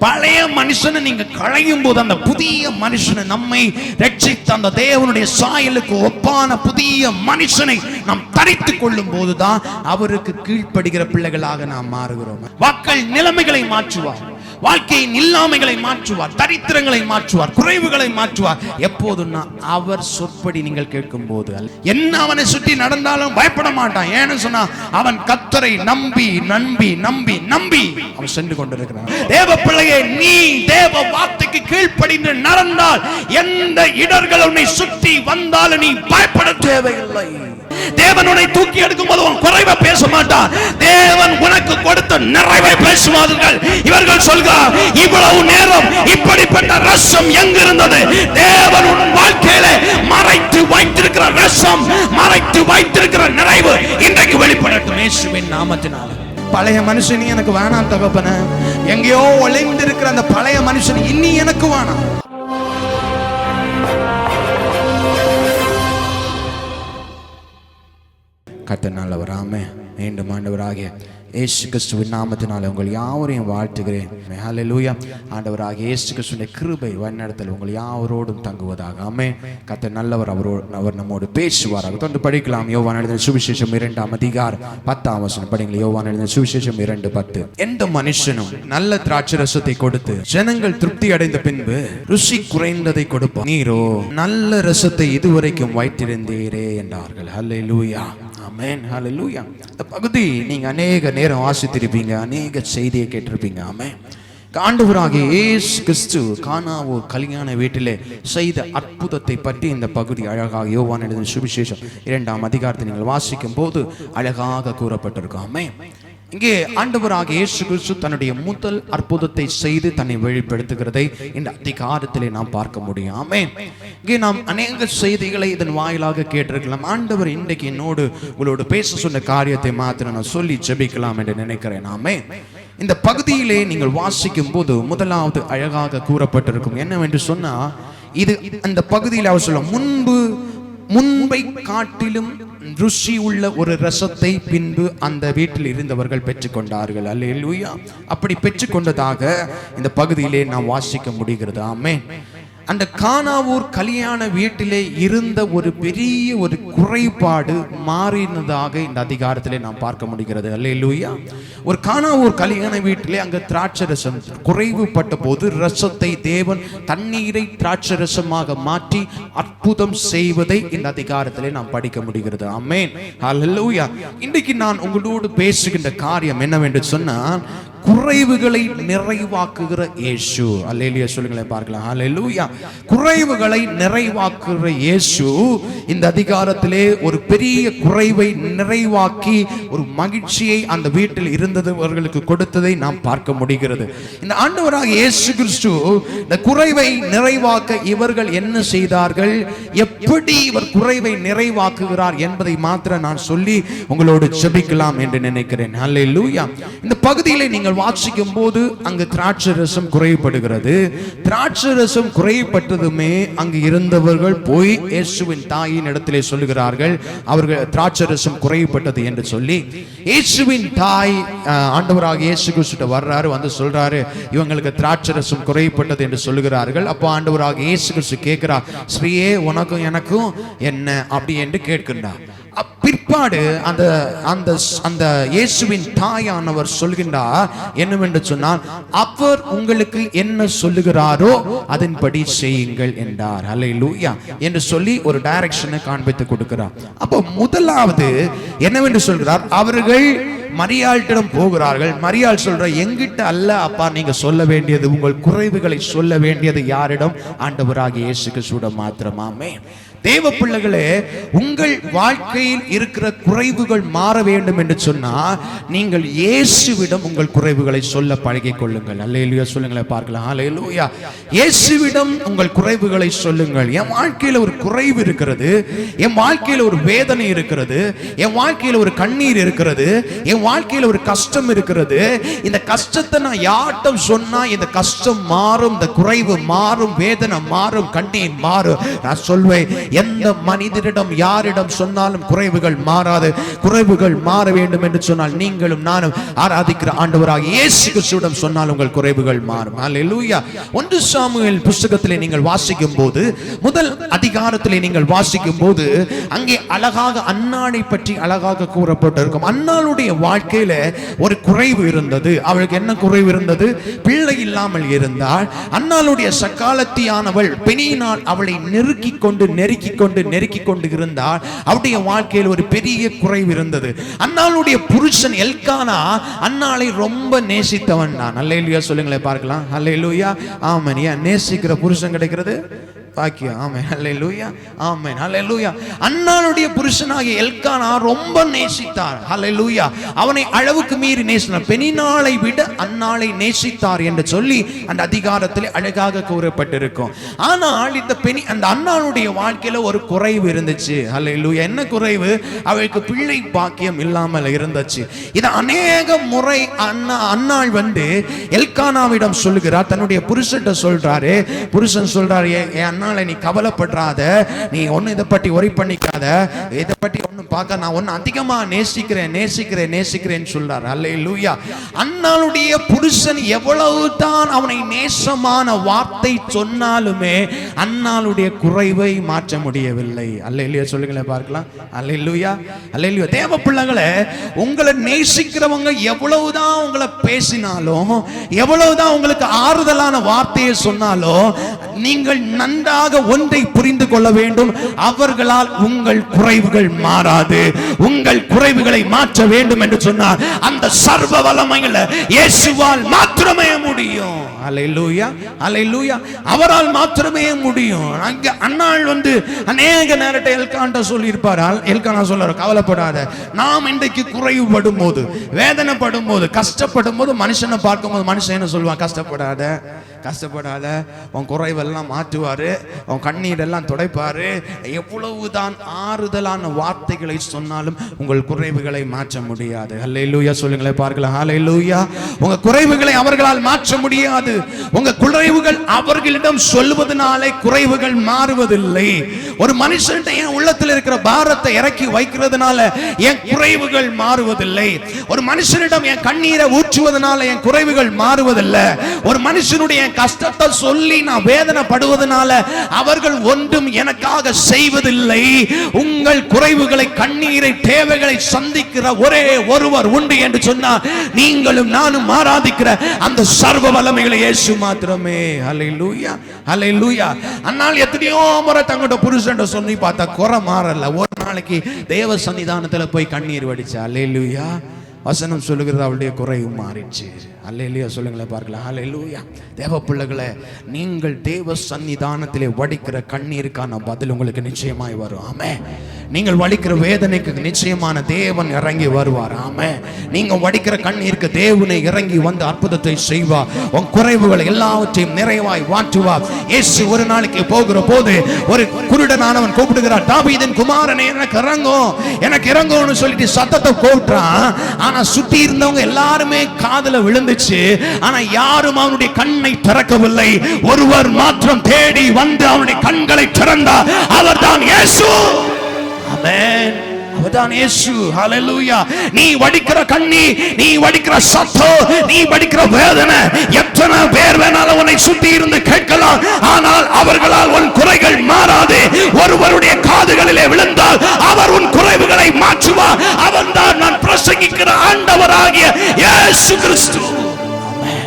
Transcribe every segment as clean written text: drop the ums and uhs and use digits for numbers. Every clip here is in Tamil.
பழைய மனுஷனை நீங்க களையும் போது அந்த புதிய மனுஷனை, நம்மை ரட்சித்த அந்த தேவனுடைய சாயலுக்கு ஒப்பான புதிய மனுஷனை நாம் தரித்துக் கொள்ளும் போதுதான் அவருக்கு கீழ்ப்படுகிற பிள்ளைகளாக நாம் மாறுகிறோம். மக்கள் நிலைமைகளை மாற்றுவார், வாழ்க்கையின் இல்லாமைகளை மாற்றுவார், தரித்திரங்களை மாற்றுவார், குறைவுகளை மாற்றுவார். எப்போதுன்னா அவர் சொற்படி நீங்கள் கேட்கும் போது. என்ன அவனை சுற்றி நடந்தாலும் பயப்பட மாட்டான். ஏன்னு சொன்னா அவன் கர்த்தரை நம்பி நம்பி நம்பி நம்பி அவன் சென்று கொண்டிருக்கிறான். தேவ பிள்ளையே, நீ தேவ வார்த்தைக்கு கீழ்ப்படிந்து நடந்தால் எந்த இடர்கள் உன்னை சுற்றி வந்தாலும் நீ பயப்பட தேவையில்லை. தேவன் உன்னை தூக்கி எடுக்கும் போது உன் குறைவை பேச மாட்டான். தேவன் உனக்கு கொடுத்த நிறைவை பேசுவார்கள். இவர்கள் சொல்கிறார், இவ்வளவு நேரம் இப்படிப்பட்ட ரசம் எங்க இருந்தது? தேவன் உன் வாழ்க்கையில மறைத்து வைத்திருக்கிற ரசம், மறைத்து வைத்திருக்கிற நிறைவு இன்றைக்கு வெளிப்படட்டும் இயேசுவின் நாமத்தினால. பழைய மனுஷன் எனக்கு வேணாம் தகப்பனே, எங்கேயோ ஒளிந்திருக்கிற அந்த பழைய மனுஷன் இனி எனக்கு வேணாம். கர்த்தர் நல்லவர். ஆமென். மீண்டும் ஆண்டவராகிய இயேசு கிறிஸ்துவின் நாமத்தினால உங்கள் யாவரையும் வாழ்த்துகிறேன். ஹல்லேலூயா. ஆண்டவராகிய இயேசு கிறிஸ்துவின் கிருபை வழிநடத்தல் உங்கள் யாவரோடும் தங்குவதாக. ஆமென். கர்த்தர் நல்லவர், அவர் நம்மோடு பேசுவாராக. தொடர்ந்து படிக்கலாம். யோவான் எழுதின சுவிசேஷம் 2ஆம் அதிகாரம் 10ஆம் வசனம் படிங்க. யோவான் எழுதின சுவிசேஷம் 2:10. எந்த மனுஷனும் நல்ல திராட்சை ரசத்தை கொடுத்து ஜனங்கள் திருப்தி அடைந்த பின்பு ருசி குறைந்ததை கொடுப்பார், நீரோ நல்ல ரசத்தை இதுவரைக்கும் வைத்திருந்தீரே என்றார்கள். ஹல்லேலூயா. ஆமென். ஹல்லேலூயா. இந்த பகுதி நீங்க அநேக நேரம் வாசித்திருப்பீங்க, அநேக செய்தியை கேட்டிருப்பீங்க. ஆமென். ஆண்டவராகிய இயேசு கிறிஸ்து கானாவூர் கல்யாண வீட்டிலே செய்த அற்புதத்தை பற்றி இந்த பகுதி அழகாக யோவான் எழுதின சுவிசேஷம் 2ஆம் அதிகாரத்தை நீங்கள் வாசிக்கும் போது அழகாக கூறப்பட்டிருக்கும். ஆமென். இங்கே ஆண்டவராகிய இயேசு கிறிஸ்து தன்னுடைய முதல் அற்புதத்தை செய்து தன்னை வெளிப்படுத்துகிறதை இந்த அதிகாரத்திலே நாம் பார்க்க முடியும். ஆமென். இங்கே நாம் அநேக செய்திகளை இதன் வாயிலாக கேட்டிருக்கலாம். ஆண்டவர் இன்றைக்கு என்னோடு உங்களோடு பேச சொன்ன காரியத்தை மாத்திரம் நான் சொல்லி ஜெபிக்கலாம் என்று நினைக்கிறேன். ஆமென். இந்த பகுதியிலே நீங்கள் வாசிக்கும் போது முதலாவது அழகாக கூறப்பட்டிருக்கும் என்னவென்று சொன்னா, இது அந்த பகுதியில் அவர் சொல்ல முன்பை காட்டிலும் ருசி உள்ள ஒரு ரசத்தை பின்பு அந்த வீட்டில் இருந்தவர்கள் பெற்றுக்கொண்டார்கள். அல்லேலூயா. அப்படி பெற்றுக்கொண்டதாக இந்த பகுதியிலே நாம் வாசிக்க முடிகிறது. ஆமென். அந்த கானாவூர் கல்யாண வீட்டிலே இருந்த ஒரு பெரிய ஒரு குறைபாடு மாறினதாக இந்த அதிகாரத்திலே நாம் பார்க்க முடிகிறது. அல்லேலூயா. ஒரு கானாவூர் கல்யாண வீட்டிலே அங்க திராட்சை ரசம் குறைவுபட்ட போது ரசத்தை தேவன் தண்ணீரை திராட்சை ரசமாக மாற்றி அற்புதம் செய்வதை இந்த அதிகாரத்திலே நாம் படிக்க முடிகிறது. ஆமென். அல்லேலூயா. இன்றைக்கு நான் உங்களோடு பேசுகின்ற காரியம் என்னவென்று சொன்னால், குறைவுகளை நிறைவாக்குகிற இயேசு. அல்லேலூயா சொல்லுங்களேன் பார்க்கலாம். அல்லேலூயா. குறைவுகளை நிறைவாக்குகிற இயேசு இந்த அதிகாரத்திலே ஒரு பெரிய குறைவை நிறைவாக்கி ஒரு மகிழ்ச்சியை அந்த வீட்டில் இருந்தவர்களுக்கு கொடுத்ததை நாம் பார்க்க முடிகிறது. இந்த ஆண்டவராக இயேசு கிறிஸ்து இந்த குறைவை நிறைவாக்க இவர்கள் என்ன செய்தார்கள், எப்படி இவர் குறைவை நிறைவாக்குகிறார் என்பதை மாத்திரம் நான் சொல்லி உங்களோடு ஜெபிக்கலாம் என்று நினைக்கிறேன். அல்லேலூயா. இந்த பகுதியிலே நீங்கள் வாசிக்கும் போது அங்கு திராட்சை ரசம் குறைபடுகிறது. திராட்சை ரசம் குறைபட்டதுமே அங்கு இருந்தவர்கள் போய் இயேசுவின் தாயின் இடத்திலே சொல்லுகிறார்கள், அவர்கள் திராட்சை ரசம் குறைபட்டது என்று சொல்லி. இயேசுவின் தாய் ஆண்டவராக இயேசு கிறிஸ்து வர்றாரு, வந்து சொல்றாரு இவங்களுக்கு திராட்சை ரசம் குறைபட்டது என்று சொல்லுகிறார்கள். அப்போ ஆண்டவராக இயேசு கிறிஸ்து கேட்கிறார், ஸ்ரீயே உனக்கும் எனக்கும் என்ன அப்படி என்று கேட்கின்றார். பிற்பாடு அந்த இயேசுவின் தாயானவர் சொல்கின்றார் என்னவென்று சொன்னால், அவர் உங்களுக்கு என்ன சொல்லுகிறாரோ அதன்படி செய்யுங்கள் என்றார். அல்லேலூயா என்று சொல்லி ஒரு டைரக்ஷனை காண்பித்து கொடுக்கிறார். அப்போ முதலாவது என்னவென்று சொல்கிறார், அவர்கள் மரியாளிடம் போகிறார்கள். மரியாள் சொல்ற, எங்கிட்ட அல்ல அப்பா நீங்க சொல்ல வேண்டியது, உங்கள் குறைவுகளை சொல்ல வேண்டியது யாரிடம்? ஆண்டவராகிய இயேசு கிறிஸ்துவிடம் மாத்திரமாமே. தேவ பிள்ளைகளே, உங்கள் வாழ்க்கையில் இருக்கிற குறைவுகள் மாற வேண்டும் என்று சொன்னால் நீங்கள் இயேசுவிடம் உங்கள் குறைவுகளை சொல்ல பழகிக் கொள்ளுங்கள். அல்லேலூயா சொல்லுங்களேன் பார்க்கலாம். அல்லேலூயா. இயேசுவிடம் உங்கள் குறைவுகளை சொல்லுங்கள். என் வாழ்க்கையில ஒரு குறைவு இருக்கிறது, என் வாழ்க்கையில ஒரு வேதனை இருக்கிறது, என் வாழ்க்கையில ஒரு கண்ணீர் இருக்கிறது, என் வாழ்க்கையில ஒரு கஷ்டம் இருக்கிறது. இந்த கஷ்டத்தை நான் யார்கிட்ட சொன்னா இந்த கஷ்டம் மாறும், இந்த குறைவு மாறும், வேதனை மாறும், கண்ணீர் மாறும். நான் சொல்வேன், எந்த மனிதரிடம் யாரிடம் சொன்னாலும் குறைவுகள் மாறாது. குறைவுகள் மாற வேண்டும் என்று சொன்னால் நீங்களும் நானும் ஆராதிக்கிற ஆண்டவராகிய இயேசு கிறிஸ்துவிடம் சொன்னால் உங்கள் குறைவுகள் மாறும். அல்லேலூயா. 1 சாமுவேல் புத்தகத்திலே நீங்கள் வாசிக்கும் போது, முதல் அதிகாரத்திலே நீங்கள் வாசிக்கும் போது, அங்கே அழகாக அன்னாளை பற்றி அழகாக கூறப்பட்டிருக்கும். அன்னாளுடைய வாழ்க்கையில ஒரு குறைவு இருந்தது. அவளுக்கு என்ன குறைவு இருந்தது? பிள்ளை இல்லாமல் இருந்தால் அன்னாளுடைய சக்காலத்தியானவள் பெனியினால் அவளை நெருக்கி கொண்டு இருந்தால் அவருடைய வாழ்க்கையில் ஒரு பெரிய குறைவு இருந்தது. அன்னாளுடைய புருஷன் எல்கானா அன்னாளை ரொம்ப நேசித்தவன் தான். அல்லேலூயா சொல்லுங்களேன் பார்க்கலாம். அல்லேலூயா. ஆமென். நேசிக்கிற புருஷன் கிடைக்கிறது பாக்கியம். ஆமென். அல்லேலூயா. ஆமென். அல்லேலூயா. அன்னாளுடைய புருஷனாகிய எல்கானா ரொம்ப நேசித்தார். அல்லேலூயா. அவனை அளவுக்கு மீறி நேசித்தார். பெனினாளை விட அன்னாளை நேசித்தார் என்று சொல்லி அந்த அதிகாரத்தில் அழகாக கூறப்பட்டிருக்கும். ஆனால் அந்த அன்னாளுடைய வாழ்க்கையில ஒரு குறைவு இருந்துச்சு. அல்லேலூயா. என்ன குறைவு? அவளுக்கு பிள்ளை பாக்கியம் இல்லாமல் இருந்துச்சு. இது அநேக முறை அன்னாள் எல்கானாவிடம் சொல்லுகிறார். தன்னுடைய புருஷன் சொல்றாரு. புருஷன் சொல்றாரு, நீ கவலைப்படுறாத, நீ ஒண்ணு இதை பற்றி ஒரி பண்ணிக்காத, இதை பற்றி ஒன்னும் பார்க்க, நான் ஒன்னு அதிகமா நேசிக்கிறேன் சொல்றார். அல்லேலூயா. அன்னாளுடைய புருஷன் எவ்வளவுதான் அவனை நேசமான வார்த்தை சொன்னாலுமே அன்னாளுடைய குறைவை மாற்ற முடியவில்லை. அல்லேலூயா சொல்லுங்களேன் பார்க்கலாம். அல்லேலூயா. அல்லேலூயா. தேவ பிள்ளைகளே, உங்களை நேசிக்கிறவங்க எவ்வளவுதான் உங்களை பேசினாலும், எவ்வளவுதான் உங்களுக்கு ஆறுதலான வார்த்தையை சொன்னாலும், நீங்கள் நன்றாக ஒன்றை புரிந்து கொள்ள வேண்டும். அவர்களால் உங்கள் குறைவுகள் மாறாது. உங்கள் குறைவுகளை மாற்ற வேண்டும் என்று சொன்னால் அந்த சர்வ வல்லமையுள்ள இயேசுவால் மாத்திரமே முடியும். அல்லேலூயா. அல்லேலூயா. அவரால் மாத்திரமே முடியும். அங்க அன்னாள் அநேக நேரத்தை எல்கானா சொல்லி இருப்பாரால். எல்கானா சொல்றாரு, கவலைப்படாத. நாம் இன்றைக்கு குறைவுபடும் போது, வேதனைப்படும் போது, கஷ்டப்படும் போது, மனுஷனை பார்க்கும் போது மனுஷன் என்ன சொல்லுவான்? கஷ்டப்படாத, உன் குறைவெல்லாம் மாற்றுவாரு, உன் கண்ணீரெல்லாம் துடைப்பாரு. எவ்வளவுதான் ஆறுதலான வார்த்தைகளை சொன்னாலும் உங்கள் குறைவுகளை மாற்ற முடியாது. அல்லேலூயா சொல்லுங்களேன் பார்க்கலாம். அல்லேலூயா. உங்க குறைவுகளை அவர்களால் மாற்ற முடியாது. உங்க குறைவுகள் அவர்களிடம் சொல்வதனாலே குறைவுகள் மாறுவதில்லை. ஒரு மனுஷன் என் உள்ளத்தில் இருக்கிற பாரத்தை இறக்கி வைக்கிறதுனால என் குறைவுகள் மாறுவதில்லை. ஒரு மனுஷனிடம் என் கண்ணீரை ஊற்றுவதனால என் குறைவுகள் மாறுவதில்லை. ஒரு மனுஷனுடைய கஷ்டத்தை சொல்லி நான் வேதனைப்படுவதனால அவர்கள் ஒன்றும் எனக்காக செய்வதில்லை. உங்கள் குறைவுகளை, கண்ணீரை, தேவைகளை சந்திக்கிற ஒரே ஒருவர் உண்டு என்று சொன்னார் நீங்களும் நானும் ஆராதிக்கிற அந்த சர்வ வல்லமைகளை இயேசு மாத்திரமே. அல்லேலூயா. அல்லேலூயா. அன்னால் எத்தனையோ முறை தங்களோட புருஷன் சொல்லி பார்த்தா குறை மாறல. ஒரு நாளைக்கு தேவ சன்னிதானத்துல போய் கண்ணீர் வடிச்சா. அல்லேலூயா. வசனம் சொல்லுகிறது அவளுடைய குறைவு மாறிச்சு. அல்லேலூயா சொல்லுங்களேன் பார்க்கலாம். அல்லேலூயா. தேவ பிள்ளைகளே, நீங்கள் தேவ சன்னிதானத்திலே வடிக்கிற கண்ணீருக்கான பதில் உங்களுக்கு நிச்சயமாய் வரும். ஆமென். நீங்கள் வடிக்கிற வேதனைக்கு நிச்சயமான தேவன் இறங்கி வருவார். ஆமென். நீங்க வடிக்கிற கண்ணீருக்கு தேவனை இறங்கி வந்து அற்புதத்தை செய்வார். உன் குறைவுகளை எல்லாவற்றையும் நிறைவாய் மாற்றுவார். இயேசு ஒரு நாளைக்கு போகிற போது ஒரு குருடனானவன் கூப்பிடுகிறார், தாவீதின் குமாரனே எனக்கு இறங்கும்னு சொல்லிட்டு சத்தத்தை கூப்பிட்டான். ஆனா சுத்தி இருந்தவங்க எல்லாருமே காதுல விழுந்துச்சு. ஆனா யாரும் அவனுடைய கண்ணை திறக்கவில்லை. ஒருவர் மாத்திரம் தேடி வந்து அவனுடைய கண்களை திறந்தார். அவர்தான் இயேசு. ஆமென். அவர்தான் இயேசு. ஹல்லேலூயா. நீ வடிக்கிற கண்ணீர், நீ வடிக்கிற சத்தம், நீ வடிக்கிற வேதனை எத்தனை பேர் வேணாலும் உன்னை சுத்தி இருந்து கேட்கலாம். ஆனால் அவர்களால் உன் குறைகள் மாறாது. ஒருவருடைய காதுகளிலே விழுந்தால் அவர் உன் குறைவுகளை மாற்றுவார். அவன்தான் நான் பிரசங்கிக்கிற ஆண்டவராகிய இயேசு கிறிஸ்து. ஆமென்.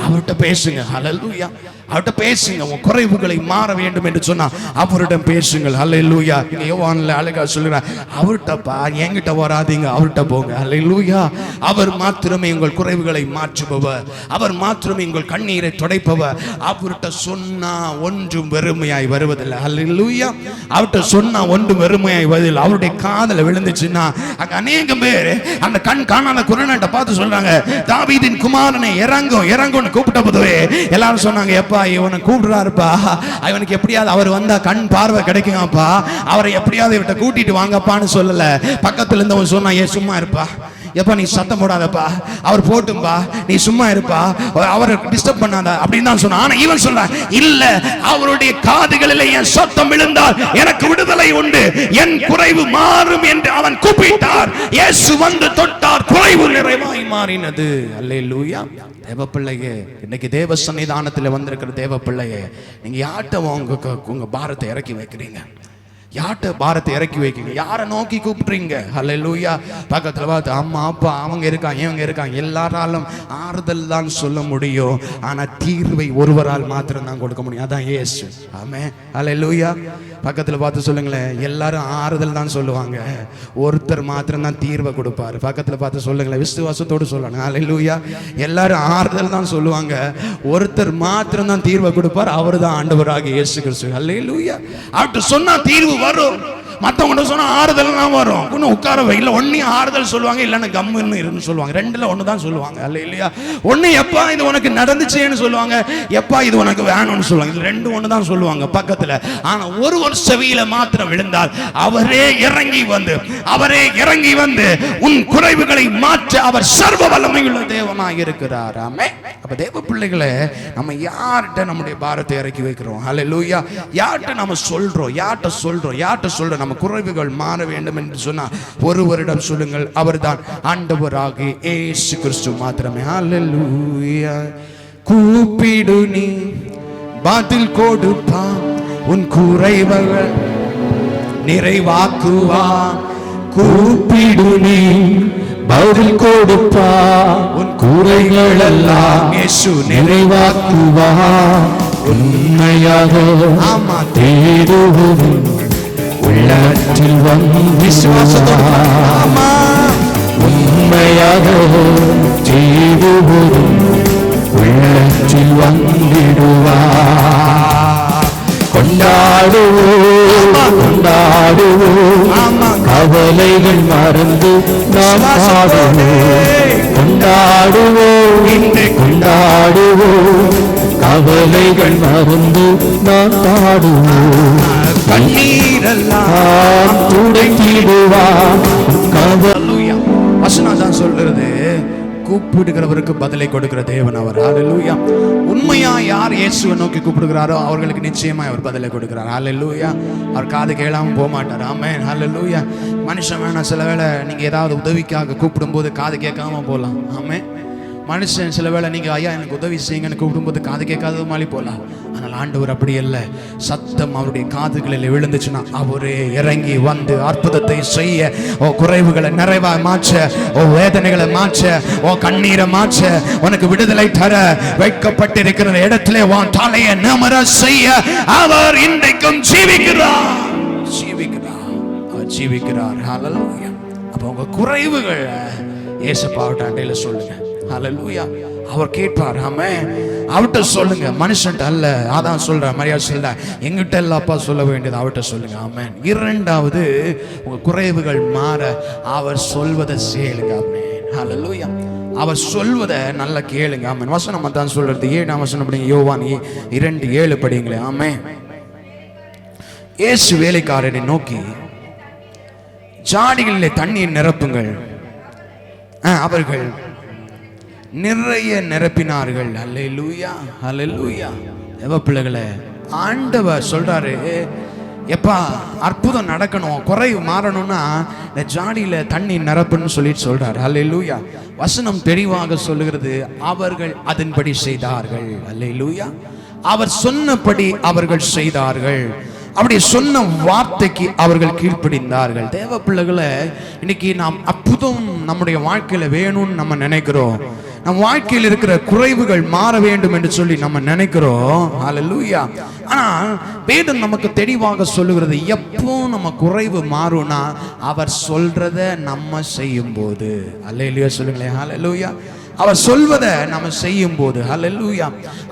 அவர்கிட்ட பேசுங்க. ஹல்லேலூயா. அவர்கிட்ட பேசுங்க. உன் குறைவுகளை மாற வேண்டும் என்று சொன்னா அவரிடம் பேசுங்கள். அல்லேலூயா. யோவான்ல அழகா சொல்றார், அவர்கிட்ட என்கிட்ட வராதீங்க, அவர்கிட்ட போங்க. அல்லேலூயா. அவர் மாத்திரமே உங்கள் குறைவுகளை மாற்றுபவர். அவர் மாத்திரமே உங்கள் கண்ணீரை துடைப்பவர். அவர்கிட்ட சொன்னா ஒன்றும் வெறுமையாய் வருவதில்லை. அல்லேலூயா. அவர்கிட்ட சொன்னா ஒன்றும் வெறுமையாய் வருவதில்லை. அவருடைய காதல விழுந்துச்சுன்னா அங்க அநேக பேர் அந்த கண் காணாத குருடனை பார்த்து சொல்றாங்க, தாவீதின் குமாரனை இறங்குன்னு கூப்பிட்ட போதுவே எல்லாரும் சொன்னாங்க, எப்பா இவனை கூப்பிடுறாருப்பா, இவனுக்கு எப்படியாவது அவர் வந்தா கண் பார்வை கிடைக்குங்கப்பா, அவரை எப்படியாவது இவட்ட கூட்டிட்டு வாங்கப்பான்னு சொல்லல. பக்கத்துல இருந்தவன் சொன்னா, ஏ சும்மா இருப்பா, எப்பா நீ சத்தம் போடாதப்பா, அவர் போட்டும்பா, நீ சும்மா இருப்பா, அவரை டிஸ்டர்ப் பண்ணாத அப்படின்னு தான் சொன்னான். ஆனா இவன் சொல்றான், இல்ல, அவருடைய காதுகளில் என் சத்தம் விழுந்தால் எனக்கு விடுதலை உண்டு, என் குறைவு மாறும் என்று அவன் கூப்பிட்டார். இயேசு வந்து தொட்டார், குறைவு நிறைவாய் மாறினது. அல்லேலூயா. தேவ பிள்ளையே, இன்னைக்கு தேவ சன்னிதானத்தில் வந்திருக்கிற தேவ பிள்ளையே, நீங்க யார்கிட்ட உங்க பாரத்தை இறக்கி வைக்கிறீங்க? யார்கிட்ட பாரத்தை இறக்கி வைக்கிறீங்க? யாரை நோக்கி கூப்பிடுறீங்க? அல்லேலூயா. பக்கத்துல பார்த்து அம்மா அப்பா அவங்க இருக்காங்க, இவங்க இருக்காங்க, எல்லாராலும் ஆறுதல் தான் சொல்ல முடியும், ஆனா தீர்வை ஒருவரால் மாத்திரம் தான் கொடுக்க முடியும், அதான் இயேசு. ஆமென். அல்லேலூயா. பக்கத்துல பார்த்து சொல்லுங்களேன், எல்லாரும் ஆறுதல் தான் சொல்லுவாங்க, ஒருத்தர் மாத்திரம் தான் தீர்வை கொடுப்பாரு. பக்கத்துல பார்த்து சொல்லுங்களேன், விசுவாசத்தோடு சொல்லணும். அல்லேலூயா. எல்லாரும் ஆறுதல் தான் சொல்லுவாங்க, ஒருத்தர் மாத்திரம் தான் தீர்வை கொடுப்பார், அவர் தான் ஆண்டவராகிய இயேசு கிறிஸ்து. அல்லேலூயா. அவர்கிட்ட சொன்னா தீர்வு வரும், மற்றவங்க சொன்னா ஆறுதல் தான் வரும். இன்னும் உட்கார வைக்கல, ஒன்னையும் ஆறுதல் சொல்லுவாங்க, இல்லைன்னா கம்முன்னு இருந்து சொல்லுவாங்க. ரெண்டுல ஒன்று தான் சொல்லுவாங்க. அல்லேலூயா. ஒன்று எப்பா இது உனக்கு நடந்துச்சேன்னு சொல்லுவாங்க, எப்பா இது உனக்கு வேணும்னு சொல்லுவாங்க. இது ரெண்டு ஒன்று தான் சொல்லுவாங்க பக்கத்தில். ஆனால் ஒரு செவியில மாத்திரம் விழுந்தால் அவரே இறங்கி வந்து உன் குறைவுகளை மாற்ற அவர் சர்வ வல்லமையுள்ள தேவனாக இருக்கிறார். ஆமென். அப்ப தேவ பிள்ளைகளை, நம்ம யார்கிட்ட நம்முடைய பாரத்தை இறக்கி வைக்கிறோம்? அல்லேலூயா. யார்கிட்ட நம்ம சொல்றோம் நம்ம குறைவுகள் மாற வேண்டும் என்று சொன்னால் ஒருவரிடம் சொல்லுங்கள், அவர்தான் ஆண்டவராகிய இயேசு கிறிஸ்து மாத்திரமே. அல்லேலூயா. கூப்பிடு நீ பதில் கொடுப்பா, உன் குறைவுகள் நிறைவாக்குவா. கூப்பிடு நீ பதில் கொடுப்பா, உன் குறைகள் எல்லாம் இயேசு நிறைவாக்குவா. உண்மையாக ஆமா தேடுவது உள்ளத்தில் விசுவாசத்தோடு உண்மையாக தேடுவது உள்ளத்தில் வந்திடுவார். கொண்டாடுவோம், கவலைகள் மறந்து நாம் பாடுவோம். கொண்டாடுவோம், கவலைகள் மறந்து நாம் பாடுவோம். கண்ணீரெல்லாம் துடைத்திடுவார். வசனம் தான் சொல்றது, கூப்பிடுகிறவருக்கு பதிலை கொடுக்கிற தேவன் அவர். அல்லேலூயா. உண்மையா யார் இயேசுவை நோக்கி கூப்பிடுகிறாரோ அவர்களுக்கு நிச்சயமா அவர் பதிலை கொடுக்கிறார். அல்லேலூயா. அவர் காது கேளாம போக மாட்டார். ஆமென். அல்லேலூயா. மனுஷன் வேணா சில வேளை நீங்க ஏதாவது உதவிக்காக கூப்பிடும் போது காது கேட்காம போகலாம். ஆமென். மனுஷன் சில வேளை நீங்க ஐயா எனக்கு உதவி செய்யுங்கன்னு கூப்பிடும்போது காது கேட்காத மாதிரி போகலாம். ஆனால் ஆண்டவர் அப்படி அல்ல. சத்தம் அவருடைய காதுகளில் விழுந்துச்சுன்னா அவரே இறங்கி வந்து அற்புதத்தை செய்ய, குறைவுகளை நிறைவா மாற்ற, வேதனைகளை மாற்ற, கண்ணீரை மாற்ற, உனக்கு விடுதலை தர, வைக்கப்பட்டிருக்கிற இடத்துல உன் தலையை நிமிர செய்ய அவர் இன்றைக்கும் ஜீவிக்கிறார். ஹல்லேலூயா. அப்ப உங்க குறைவுகள் இயேசுப்பாவிட்ட அண்டையில சொல்லுங்க. ஹல்லேலூயா. அவர் கேட்பார். ஆமென். அவர்கிட்ட சொல்லுங்க, மனுஷன்ட்ட அல்ல. அதான் சொல்ற மரியாதை சொல்ற, எங்கிட்ட இல்லப்பா சொல்ல வேண்டியது அவர்கிட்ட சொல்லுங்க. ஆமென். இரண்டாவது, உங்க குறைவுகள் மாற அவர் சொல்வதை செய்யுங்க. ஆமென். ஹல்லேலூயா. அவர் சொல்வதை நல்லா கேளுங்க. ஆமென். வசனம் தான் சொல்றது. 7ஆம் வசனம் படிங்க. யோவான் 2:7 படிங்களே. ஆமென். இயேசு வேலைக்காரனை நோக்கி, ஜாடிகளிலே தண்ணீர் நிரப்புங்கள். அவர்கள் நிறைய நிரப்பினார்கள். அல்லேலூயா. அல்லேலூயா. தேவ பிள்ளைகளே, ஆண்டவர் சொல்றாரு, எப்பா அற்புதம் நடக்கணும், குறைவு மாறணும்னா இந்த ஜாடியில தண்ணி நிரப்புன்னு சொல்லிட்டு சொல்றாரு. அல்லேலூயா. வசனம் தெளிவாக சொல்லுகிறது, அவர்கள் அதன்படி செய்தார்கள். அல்லேலூயா. அவர் சொன்னபடி அவர்கள் செய்தார்கள். அப்படி சொன்ன வார்த்தைக்கு அவர்கள் கீழ்ப்படிந்தார்கள். தேவ பிள்ளைகளை, இன்னைக்கு நாம் அற்புதம் நம்முடைய வாழ்க்கையில வேணும்னு நம்ம நினைக்கிறோம். நம் வாழ்க்கையில் இருக்கிற குறைவுகள் மாற வேண்டும் என்று சொல்லி நம்ம நினைக்கிறோம். ஹல்லேலூயா. ஆனா வேதம் நமக்கு தெளிவாக சொல்லுகிறது, எப்போ நம்ம குறைவு மாறும்னா அவர் சொல்றத நம்ம செய்யும் போது. அல்லேலூயா. சொல்லுங்களேன். ஹல்லேலூயா. அவர் சொல்வதை நம்ம செய்யும் போது. ஹல்லேலூயா.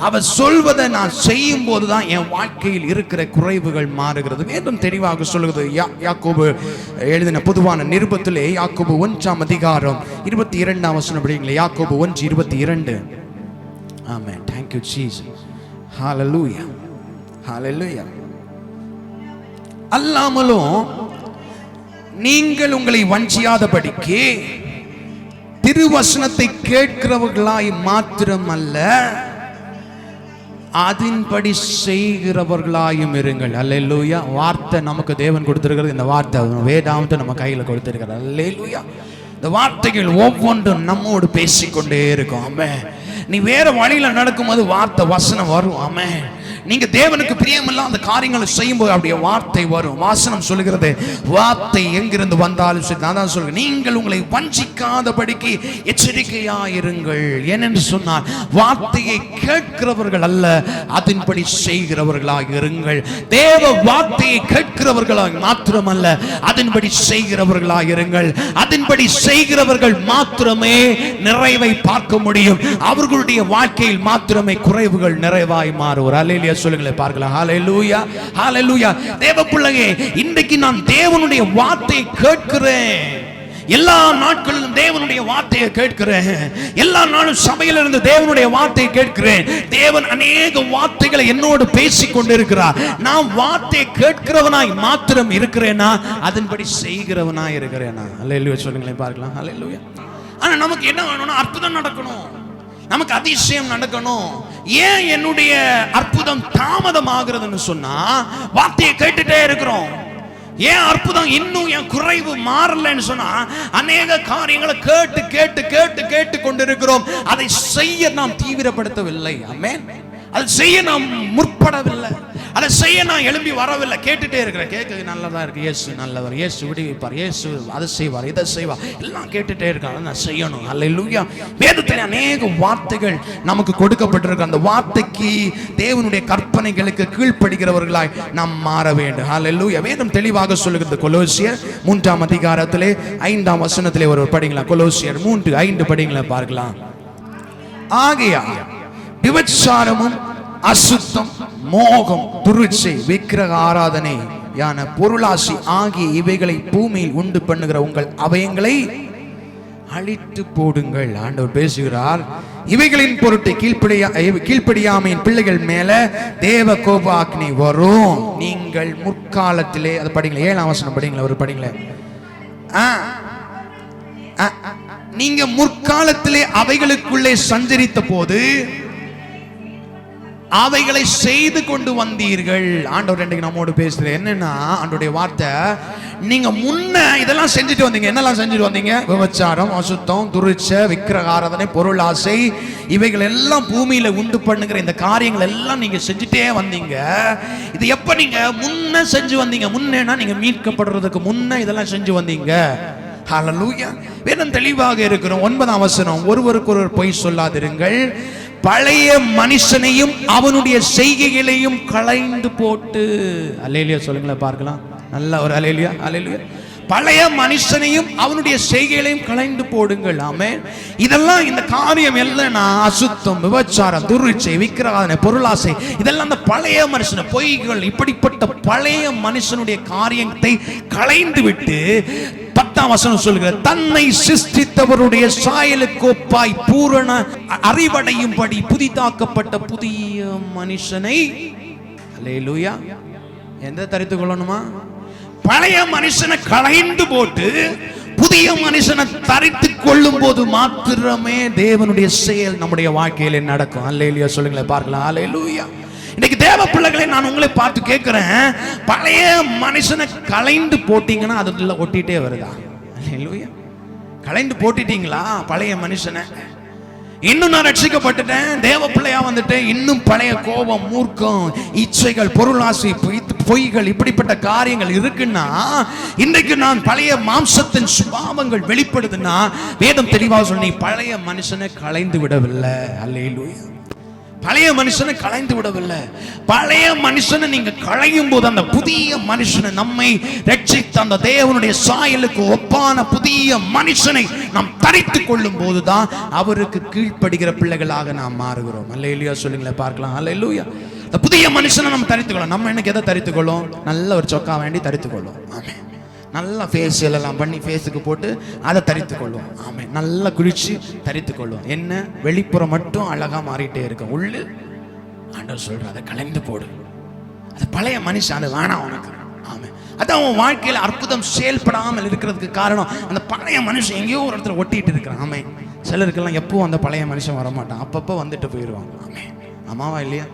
அவர் சொல்வதை நான் செய்யும் போதுதான் என் வாழ்க்கையில் இருக்கிற குறைவுகள் மாறுகிறது. வேதம் தெளிவாக சொல்லுகிறது. யாக்கோபு எழுதின பொதுவான நிருபத்திலே யாக்கோபு 1ஆம் அதிகாரம் 22ஆம் வசனம் படிங்களே. யாக்கோபு 1:22. ஆமென். Thank you Jesus. ஹல்லேலூயா. ஹல்லேலூயா. அல்லாமலும் நீங்கள் உங்களை வஞ்சியாதபடிக்கு திருவசனத்தை கேட்கிறவர்களாய் மாத்திரமல்ல, அதன்படி செய்கிறவர்களாயும் இருங்கள். அல்லேலூயா. வார்த்தை நமக்கு தேவன் கொடுத்திருக்கிறது. இந்த வார்த்தை வேதாந்தம் நம்ம கையில கொடுத்திருக்கிறது. அல்லேலூயா. இந்த வார்த்தைகள் ஒவ்வொன்றும் நம்மோடு பேசிக்கொண்டே இருக்கும். ஆமென். நீ வேற வழியில நடக்கும்போது வார்த்தை வசனம் வரும். ஆமென். நீங்க தேவனுக்கு பிரியமில்லாத காரியங்களை செய்யும்போது அப்படியே வார்த்தை வரும். வாசனம் சொல்லுகிறது, வார்த்தை எங்கிருந்து வந்தாலும் சரி, நான் தான் சொல்றேன், நீங்கள் உங்களை வஞ்சிக்காதபடிக்கு எச்சரிக்கையாயிருங்கள். ஏனென்று சொன்னால், வார்த்தையை கேட்கிறவர்கள் அல்ல, அதன்படி செய்கிறவர்களாக இருங்கள். தேவ வார்த்தையை கேட்கிறவர்களாக மாத்திரமல்ல, அதன்படி செய்கிறவர்களாக இருங்கள். அதன்படி செய்கிறவர்கள் மாத்திரமே நிறைவை பார்க்க முடியும். அவர்களுடைய வாழ்க்கையில் மாத்திரமே குறைவுகள் நிறைவாய் மாறுவார். அல்லேலூயா சொல்லுங்களே பார்க்கலாம். ஹல்லேலூயா, ஹல்லேலூயா. தேவ பிள்ளையே, இன்றைக்கு நான் தேவனுடைய வார்த்தையை கேட்கிறேன். எல்லா நாட்களிலும் தேவனுடைய வார்த்தையை கேட்கிறேன். எல்லா நாளும் சபையில இருந்து தேவனுடைய வார்த்தையை கேட்கிறேன். தேவன் அநேக வார்த்தைகளை என்னோடு பேசிக் கொண்டிருக்கிறார். நான் வார்த்தையை கேட்கிறவனாய் மாத்திரம் இருக்கிறேனா, அதன்படி செய்கிறவனாய் இருக்கிறேனா? ஹல்லேலூயா சொல்லுங்களேன் பார்க்கலாம். ஹல்லேலூயா. ஆனா நமக்கு என்ன வேணும்னா, அற்புதம் நடக்கணும், நமக்கு அதிசயம் நடக்கணும். ஏன் என்னுடைய அற்புதம் தாமதம் ஆகிறதுன்னு சொன்னா, வார்த்தையை கேட்டுட்டே இருக்கிறோம். ஏன் அற்புதம் இன்னும் என் குறைவு மாறலன்னு சொன்னா, அநேக காரியங்களை கேட்டு கேட்டு கேட்டு கேட்டு கொண்டிருக்கிறோம். அதை செய்ய நாம் தீவிரப்படுத்தவில்லை. ஆமென். அதை செய்ய நாம் முற்படவில்லை. அதை செய்ய நான் எழும்பி வரவில்லை. கேட்டுட்டே இருக்கிறேன். கேட்க நல்லதா இருக்கு. இயேசு நல்லவர், இயேசு விடுவிப்பார், இயேசு அதை செய்வார், இதை செய்வார், எல்லாம் கேட்டுட்டே இருக்காங்க. நான் செய்யணும். அல்லேலூயா. வேதத்தில் அநேக வார்த்தைகள் நமக்கு கொடுக்கப்பட்டிருக்கு. அந்த வார்த்தைக்கு, தேவனுடைய கற்பனைகளுக்கு கீழ்ப்படுகிறவர்களாய் நாம் மாற வேண்டும். அல்லேலூயா. வேதம் தெளிவாக சொல்லுகிறது. கொலோசியர் 3ஆம் அதிகாரத்திலே 5ஆம் வசனத்திலே ஒரு படிங்களா. கொலோசியர் 3:5 படிங்களா பார்க்கலாம். ஆகையா விபச்சாரமும் அசுத்தம், மோகம், துருச்சை, விக்கிரக ஆராதனை யான பொருளாசி ஆகிய இவைகளை பூமியில் உண்டு பண்ணுகிற உங்கள் அவயங்களை அழித்து போடுங்கள். ஆண்டவர் பேசுகிறார். இவைகளின் பொருட்டு கீழ்ப்படியாமையின் பிள்ளைகள் மேல தேவ கோபாக்னி வரும். நீங்கள் முற்காலத்திலே, அது படிங்களா, 7ஆம் வசனம் படிங்களா, ஒரு படிங்களா. நீங்க முற்காலத்திலே அவைகளுக்குள்ளே சஞ்சரித்த போது அவைகளை செய்து கொண்டு வந்தீர்கள். ஆண்டவர் இன்றைக்கு நம்மோடு பேசுறது என்னன்னா, ஆண்டவருடைய வார்த்தை, நீங்க முன்ன இதெல்லாம் செஞ்சுட்டு வந்தீங்க. என்னெல்லாம் செஞ்சுட்டு வந்தீங்க? விபச்சாரம், அசுத்தம், துருச்சை, விக்கிரக ஆராதனை, பொருள் ஆசை, இவைகள் எல்லாம் பூமியில உண்டு பண்ணுகிற இந்த காரியங்கள் எல்லாம் நீங்க செஞ்சுட்டே வந்தீங்க. இது எப்ப நீங்க முன்ன செஞ்சு வந்தீங்க? முன்னேனா நீங்க மீட்கப்படுறதுக்கு முன்ன இதெல்லாம் செஞ்சு வந்தீங்க. ஹல்லேலூயா. வேதம் தெளிவாக இருக்கிறோம். 9ஆம் வசனம், ஒருவருக்கு ஒருவர் பொய் சொல்லாதிருங்கள், பழைய மனுஷனையும் அவனுடைய செய்கைகளையும் களைந்து போட்டு. அல்லேலூயா சொல்லுங்களேன் பார்க்கலாம். நல்ல ஒரு அல்லேலூயா. அல்லேலூயா. பழைய மனுஷனையும் அவனுடைய செய்கைகளையும் களைந்து போடுங்கள். ஆமென். இதெல்லாம், இந்த காரியம் எல்லாம் அசுத்தம், விபச்சாரம், துருச்சை, விக்கிரகாதனை, பொருளாசை, இதெல்லாம் அந்த பழைய மனுஷன், பொய்கள், இப்படிப்பட்ட பழைய மனுஷனுடைய காரியத்தை களைந்து விட்டு 10ஆம் வசனம் சொல்லுகிறது, தன்னை சிருஷ்டித்தவருடைய சாயலுக்கு ஒப்பாய் பூரண அறிவடையும்படி புதிதாக்கப்பட்ட புதிய மனுஷனை. அல்லேலூயா. எந்த தரித்துக் கொள்ளணுமா? பழைய மனுஷனை களைந்து போட்டு புதிய மனுஷனை தரித்துக் கொள்ளும் போது மாத்திரமே தேவனுடைய செயல் நம்முடைய வாழ்க்கையில நடக்கும். அல்லேலூயா சொல்லுங்களேன் பார்க்கலாம். அல்லேலூயா. இன்னைக்கு தேவ பிள்ளைகளை நான் உங்களை பார்த்து கேட்கிறேன், பழைய மனுஷனை களைந்து போட்டீங்கன்னா அதுல ஒட்டிட்டே வருதா? அல்லேலூயா. களைந்து போட்டுட்டீங்களா பழைய மனுஷனை? இன்னும் நான் ரட்சிக்கப்பட்டுட்டேன், தேவ பிள்ளையா வந்துட்டேன், இன்னும் பழைய கோபம், மூர்க்கம், இச்சைகள், பொருளாசை, பொய்கள், இப்படிப்பட்ட காரியங்கள் இருக்குன்னா, இன்றைக்கு நான் பழைய மாம்சத்தின் சுபாவங்கள் வெளிப்படுதுன்னா, வேதம் தெளிவாக சொல்லி பழைய மனுஷனை களைந்து விடவில்லை. அல்லேலூயா. பழைய மனுஷனை களைந்து விடவில்லை. பழைய மனுஷனை நீங்க களையும் போது அந்த புதிய மனுஷனை, நம்மை ரட்சித்த அந்த தேவனுடைய சாயலுக்கு ஒப்பான புதிய மனுஷனை நாம் தரித்துக் கொள்ளும் போதுதான் அவருக்கு கீழ்ப்படுகிற பிள்ளைகளாக நாம் மாறுகிறோம். அல்லேலூயா சொல்லுங்களேன் பார்க்கலாம். அல்லேலூயா. அந்த புதிய மனுஷனை நம்ம தரித்துக்கொள்ளும். நம்ம எனக்கு எதை தரித்துக்கொள்ளும்? நல்ல ஒரு சொக்கா வேண்டி தரித்துக்கொள்ளும். ஆமென். நல்லா ஃபேஷியல் எல்லாம் பண்ணி ஃபேஸுக்கு போட்டு அதை தரித்துக் கொள்வோம். ஆமாம். நல்லா குளிச்சு தரித்துக் கொள்வோம். என்ன, வெளிப்புறம் மட்டும் அழகா மாறிட்டே இருக்கும், உள்ளு ஆண்டவர் சொல்ற அதை கலைந்து போடு. அது பழைய மனுஷன், அது வேணாம் உனக்கு. ஆமென். அதான் உன் வாழ்க்கையில் அற்புதம் செயல்படாமல் இருக்கிறதுக்கு காரணம் அந்த பழைய மனுஷன் எங்கேயோ ஒரு இடத்துல ஒட்டிட்டு இருக்கிறான். ஆமென். சிலருக்கெல்லாம் எப்பவும் அந்த பழைய மனுஷன் வரமாட்டான், அப்பப்போ வந்துட்டு போயிடுவாங்க. ஆமென். ஆமாவா இல்லையா?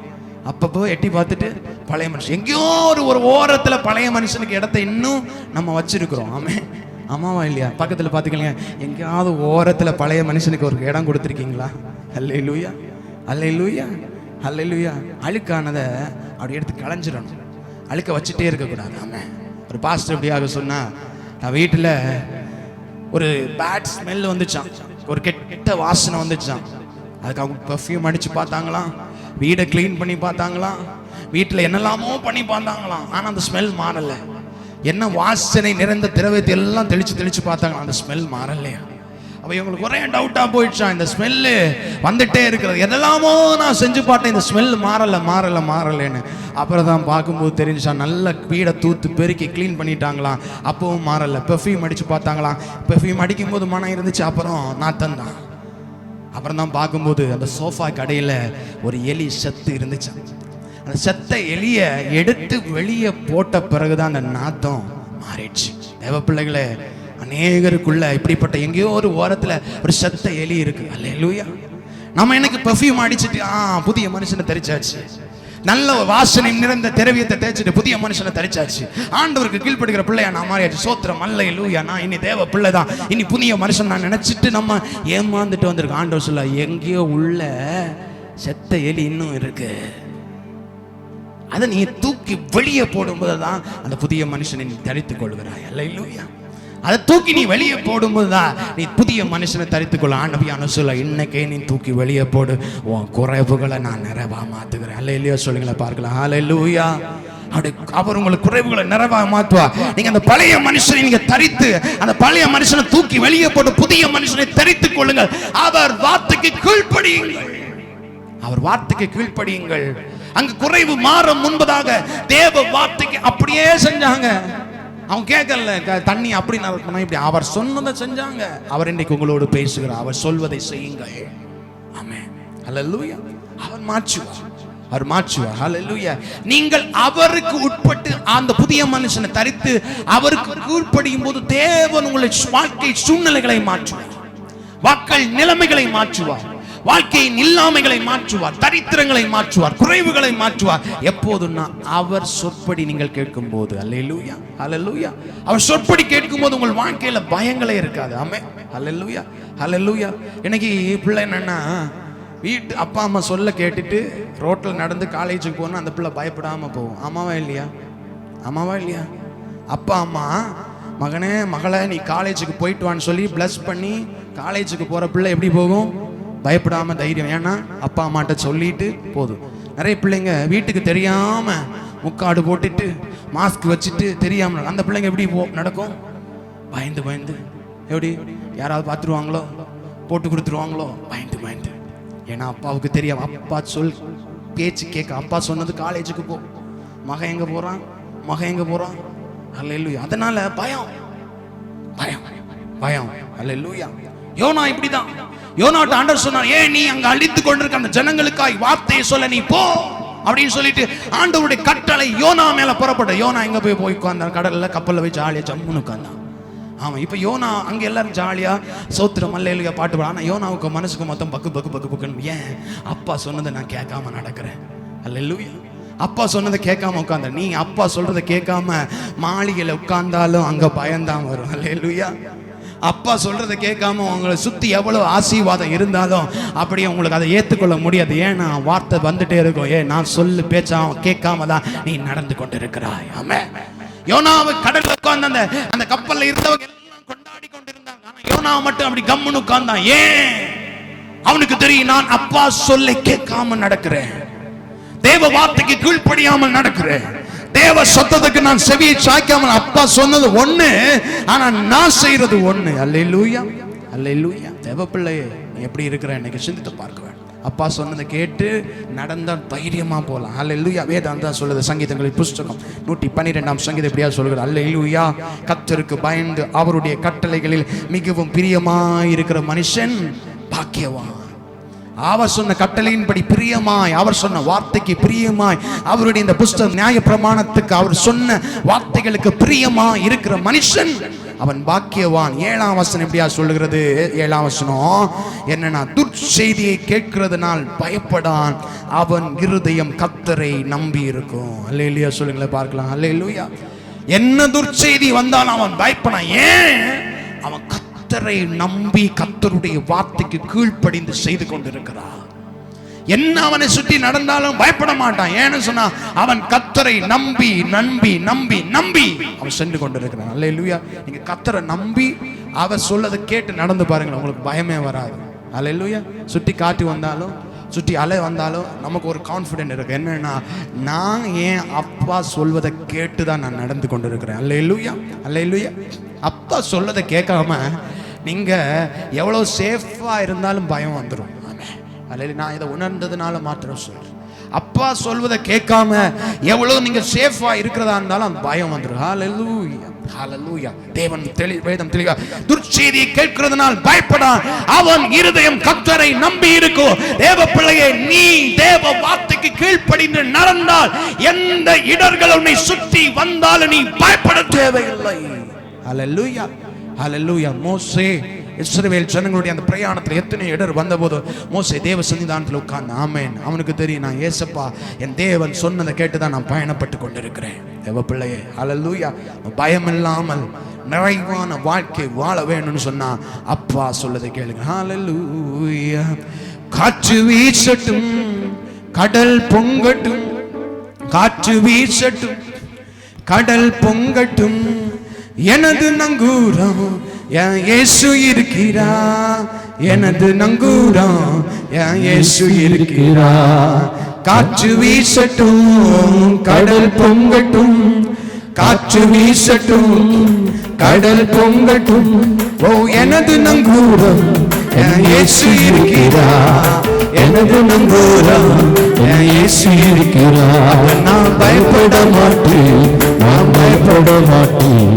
அப்பப்போ எட்டி பார்த்துட்டு பழைய மனுஷன் எங்கேயோ ஒரு ஓரத்தில் பழைய மனுஷனுக்கு இடத்த இன்னும் நம்ம வச்சிருக்கிறோம். ஆமென். ஆமாவா இல்லையா? பக்கத்தில் பார்த்துக்கலங்க, எங்கேயாவது ஓரத்தில் பழைய மனுஷனுக்கு ஒரு இடம் கொடுத்துருக்கீங்களா? அல்லேலூயா, அல்லேலூயா, அல்லேலூயா. அழுக்கானதை அப்படி எடுத்து களைஞ்சிடணும், அழுக்க வச்சுட்டே இருக்கக்கூடாது. ஆமாம். ஒரு பாஸ்டர் எப்படியாக சொன்னா, நான் வீட்டில் ஒரு பேட் ஸ்மெல் வந்துச்சான், ஒரு கெட்ட வாசனை வந்துச்சான். அதுக்கு அவங்க பர்ஃப்யூம் அடித்து பார்த்தாங்களாம், வீடை க்ளீன் பண்ணி பார்த்தாங்களாம், வீட்டில் என்னெல்லாமோ பண்ணி பார்த்தாங்களாம். ஆனால் அந்த ஸ்மெல் மாறலை. என்ன வாசனை நிறைந்த திரவியத்தை எல்லாம் தெளிச்சு பார்த்தாங்க, அந்த ஸ்மெல் மாறலையா? அப்போ இவங்களுக்கு ஒரே டவுட்டாக போயிடுச்சான், இந்த ஸ்மெல்லு வந்துட்டே இருக்கிறது, எதெல்லாமோ நான் செஞ்சு பார்த்தேன், இந்த ஸ்மெல் மாறலைன்னு. அப்புறம் தான் பார்க்கும்போது தெரிஞ்சான், நல்ல வீடை தூத்து பெருக்கி க்ளீன் பண்ணிட்டாங்களாம், அப்பவும் மாறலை. பெர்ஃப்யூம் அடித்து பார்த்தாங்களாம், பெர்ஃப்யூம் அடிக்கும்போது மனம் இருந்துச்சு, அப்புறம் நாத்தம் தான். அப்புறம் தான் பார்க்கும்போது அந்த சோஃபா கடையில் ஒரு எலி செத்து இருந்துச்சு. அந்த செத்த எலிய எடுத்து வெளியே போட்ட பிறகுதான் அந்த நாத்தம் மாறிடுச்சு. தேவ பிள்ளைகளே, அநேகருக்குள்ள இப்படிப்பட்ட எங்கேயோ ஒரு ஓரத்தில் ஒரு செத்த எலி இருக்கு. அல்லேலூயா. நம்ம எனக்கு பெர்ஃப்யூம் அடிச்சுட்டு புதிய மனுஷனை தரிச்சாச்சு, நல்ல வாசனை நிறைந்த திரவியத்தை தேய்ச்சிட்டு புதிய மனுஷனை தரிச்சாச்சு, ஆண்டவருக்கு கீழ்ப்படுகிற பிள்ளையா நான் மாறியாச்சு. சோத்திரம், அல்லேலூயா. நான் இனி தேவ பிள்ளை தான், இனி புதிய மனுஷன் நான் நினைச்சிட்டு நம்ம ஏமாந்துட்டு வந்திருக்கோம். ஆண்டவர் சொல்ல, எங்கேயோ உள்ள செத்த எலி இன்னும் இருக்கு, அதை நீ தூக்கி வெளியே போடும்போது தான் அந்த புதிய மனுஷனை நீ தரித்துக் கொள்கிறாய். அல்லேலூயா. அதை தூக்கி நீ வெளியே போடும்போது தான் நீ புதிய மனுஷனை தரித்துக் கொள்ள. ஆண்டவரான சொல்ல, இன்னைக்கே நீ தூக்கி வெளியே போடு, உன் குறைவுகளை நான் நிறைவா மாத்துகிறேன். அல்லேலூயா. சொல்லுங்களேன் பார்க்கலாம். அல்லேலூயா. அப்படி அவர் உங்களுக்கு குறைவுகளை நிறைவாக மாற்றுவா. நீங்க அந்த பழைய மனுஷனை நீங்க தரித்து, அந்த பழைய மனுஷனை தூக்கி வெளியே போட்டு புதிய மனுஷனை தரித்துக் கொள்ளுங்கள். அவர் வார்த்தைக்கு கீழ்ப்படியுங்கள், அவர் வார்த்தைக்கு கீழ்ப்படியுங்கள். அங்கு குறைவு மாற முன்பதாக தேவ வார்த்தைக்கு அப்படியே செஞ்சாங்க. அவங்க கேட்கல, தண்ணி அப்படி நடக்கணும் இப்படி, அவர் சொன்னதை செஞ்சாங்க. அவர் இன்றைக்கு உங்களோடு பேசுகிறார், அவர் சொல்வதை செய்யுங்கள். ஆமென். அல்லேலூயா. அவர் மாற்றுவார், அவர் மாற்றுவார். அல்லேலூயா. நீங்கள் அவருக்கு உட்பட்டு அந்த புதிய மனுஷனை தரித்து அவருக்கு கீழ்ப்படியும் போது தேவன் உங்களை வாழ்க்கை சூழ்நிலைகளை மாற்றுவார், வாக்கள் நிலைமைகளை மாற்றுவார், வாழ்க்கையின் இல்லாமைகளை மாற்றுவார், தரித்திரங்களை மாற்றுவார், குறைவுகளை மாற்றுவார். எப்போதுன்னா அவர் சொற்படி நீங்கள் கேட்கும் போது. அல்லேலூயா, அல்லேலூயா. அவர் சொற்படி கேட்கும் போது உங்கள் வாழ்க்கையில பயங்களே இருக்காது. ஆமென். அல்லேலூயா, அல்லேலூயா. இன்னைக்கு பிள்ளை என்னன்னா, வீட்டு அப்பா அம்மா சொல்ல கேட்டுட்டு ரோட்டில் நடந்து காலேஜுக்கு போனா அந்த பிள்ளை பயப்படாம போகும். ஆமாவா இல்லையா? ஆமாவா இல்லையா? அப்பா அம்மா மகனே மகளை நீ காலேஜுக்கு போயிட்டு வான்னு சொல்லி பிளஸ் பண்ணி காலேஜுக்கு போற பிள்ளை எப்படி போகும்? பயப்படாம தைரியம். ஏன்னா அப்பா அம்மாட்ட சொல்லிட்டு போதும். நிறைய பிள்ளைங்க வீட்டுக்கு தெரியாம முக்காடு போட்டுட்டு மாஸ்க் வச்சுட்டு தெரியாம அந்த பிள்ளைங்க எப்படி நடக்கும்? பயந்து பயந்து. எப்படி? யாராவது பார்த்துருவாங்களோ, போட்டு கொடுத்துருவாங்களோ, பயந்து பயந்து. ஏன்னா அப்பாவுக்கு தெரியும், அப்பா சொல் பேச்சு கேட்க. அப்பா சொன்னது காலேஜுக்கு போ, மகன் எங்க போறான், மகன் எங்க போறான். அல்லேலூயா. அதனால பயம் பயம் பயம். அல்லேலூயா. யோனா இப்படிதான். யோனாட்ட ஆண்டவர் சொன்னார், ஏன் நீ அங்க அழித்து கொண்டிருக்க அந்த ஜனங்களுக்காய் வார்த்தையை சொல்ல நீ போ அப்படின்னு சொல்லிட்டு ஆண்டவருடைய கட்டளை யோனா மேல புறப்பட்ட. யோனா எங்க போய் உட்கார்ந்தான்? கடல்ல, கப்பல்ல போய் ஜாலியா ஜம்முன்னு உட்கார்ந்தான். ஆமா, இப்ப யோனா அங்க எல்லாரும் ஜாலியா சோத்திரம் அல்லேலூயா பாட்டு பாட. ஆனா யோனாவுக்கு மனசுக்கு மொத்தம் பக்கு பக்கு பக்கு பக்குன்னு. ஏன்? அப்பா சொன்னதை நான் கேட்காம நடக்கிறேன். அல்லேலூயா. அப்பா சொன்னதை கேட்காம உட்கார்ந்த. நீ அப்பா சொல்றதை கேட்காம மாளிகையில உட்கார்ந்தாலும் அங்க பயந்தான் வரும். அல்லேலூயா. அப்பா சொல்றதை கேட்காம உங்களை சுத்தி எவ்வளவு ஆசீர்வாதம் இருந்தாலும் அப்படியே உங்களுக்கு அதை ஏற்றுக்கொள்ள முடியாது. ஏன்னா வார்த்தை வந்துட்டே இருக்கும். நான் சொல்லு பேச்சா கேட்காம தான் நீ நடந்து கொண்டு இருக்கிறாய். ஆமென். யோனாவை கடல்ல உட்கார்ந்த அந்த கப்பல்ல இருந்தவங்க எல்லாம் கொண்டாடி கொண்டிருந்தாங்க. ஆனா யோனாவை மட்டும் அப்படி கம்முன்னு உட்கார்ந்தான். ஏன்? அவனுக்கு தெரியும், நான் அப்பா சொல்ல கேட்காம நடக்கிறேன், தேவ வார்த்தைக்கு கீழ்ப்படியாமல் நடக்கிறேன், தேவ சத்தத்துக்கு நான் செவியை சாய்க்காமல். அப்பா சொன்னது ஒண்ணு, ஆனா நான் செய்யறது ஒண்ணு. அல்லேலூயா, அல்லேலூயா. தேவ பிள்ளையே, நீ எப்படி இருக்கிற இன்னைக்கு சிந்தித்து பார்க்க வேண்டும். அப்பா சொன்னதை கேட்டு நடந்தா தைரியமா போலாம். அல்லேலூயா. வேதம் தான் சொல்லுது. சங்கீதங்களின் புஸ்தகம் 112ஆம் சங்கீதம் எப்படியா சொல்கிறது? அல்லேலூயா. கர்த்தருக்கு பயந்து அவருடைய கட்டளைகளில் மிகவும் பிரியமாயிருக்கிற மனுஷன் பாக்கியவான். அவர் சொன்ன கட்டளையின்படி பிரியமாய், அவர் சொன்ன வார்த்தைக்கு பிரியமாய், அவருடைய இந்த புஸ்தகம் நியாய பிரமாணத்துக்கு அவர் சொன்ன வார்த்தைகளுக்கு பிரியமாய் இருக்கிற மனுஷன் அவன் பாக்கியவான். 7ஆம் வசனம் எப்படியா சொல்லுகிறது? 7ஆம் வசனம் என்னன்னா, துர்ச்செய்தியை கேட்கிறதுனால் பயப்படான், அவன் இருதயம் கர்த்தரை நம்பி இருக்கும். அல்லேலூயா சொல்லுங்களேன் பார்க்கலாம். அல்லேலூயா. என்ன துர்ச்செய்தி வந்தாலும் அவன் பயப்படான். ஏன்? அவன் கர்த்தரை நம்பி கர்த்தருடைய வார்த்தைக்கு கீழ்ப்படிந்து செய்து கொண்டிருக்கிறான். என்ன அவனை சுற்றி நடந்தாலும் பயப்பட மாட்டான். ஏன்னு சொன்னா அவன் கர்த்தரை நம்பி நம்பி நம்பி நம்பி அவன் சென்று கொண்டிருக்கிறான். அல்லேலூயா. நீங்க கர்த்தரை நம்பி அவர் சொல்லதை கேட்டு நடந்து பாருங்க, உங்களுக்கு பயமே வராது. அல்லேலூயா. சுற்றி காற்று வந்தாலும் சுற்றி அலை வந்தாலும் நமக்கு ஒரு கான்ஃபிடென்ட் இருக்கு. என்னன்னா, நான் ஏன் அப்பா சொல்வதை கேட்டு தான் நான் நடந்து கொண்டிருக்கிறேன். அல்லேலூயா. அல்லேலூயா. அப்பா சொல்லதை கேட்காம நீங்க எவ்வளவு சேஃபா இருந்தாலும் பயம் வந்துடும். அல்லேலூயா. நான் இதை உணர்ந்ததுனால மாத்திரம் சொல்றேன். அப்பா சொல்வதை கேட்காம எவ்வளவு நீங்க சேஃபா இருக்கிறதா இருந்தாலும் அந்த பயம் வந்துடும். ஹல்லேலூயா. ஹல்லேலூயா. தேவன் வேதம் தெளிவா, துர்ச்செய்தியை கேட்கிறதுனால் பயப்படான், அவன் இருதயம் கர்த்தரை நம்பி இருக்கும். தேவ பிள்ளையே, நீ தேவ வார்த்தைக்கு கீழ்ப்படிந்து நடந்தால் எந்த இடர்கள் உன்னை சுற்றி வந்தாலும் நீ பயப்பட தேவையில்லை. ஹல்லேலூயா. ஹல்லேலூயா. மோசே இஸ்ரவேல் ஜனங்களுடைய அந்த பிரயாணத்தில் எத்தனை இடர் வந்தபோது மோசே தேவ சன்னிதானத்தில் உட்கார்ந்து, ஆமென், அவனுக்கு தெரியும் நான் ஏசப்பா என் தேவன் சொன்னதை கேட்டுதான் நான் பயணப்பட்டு கொண்டிருக்கிறேன். தேவ பிள்ளையே, ஹல்லேலூயா. பயம் இல்லாமல் நிறைவான வாழ்க்கை வாழ வேணும்னு சொன்னா அப்பா சொல்லதை கேளுங்க. ஹல்லேலூயா. காற்று வீசட்டும், கடல் பொங்கட்டும், காற்று வீசட்டும், கடல் பொங்கட்டும், எனது நங்கூரம் என் இயேசு இருக்கிறா, எனது நங்கூரம் என் இயேசு இருக்கிறா. காற்று வீசட்டும், கடல் பொங்கட்டும், காற்று வீசட்டும், கடல் பொங்கட்டும், ஓ எனது நங்கூரம் என் இயேசு இருக்கிறா, எனது நங்கூரம் என் இயேசு இருக்கிறா. நான் பயப்பட மாட்டேன், நான் பயப்பட மாட்டேன்,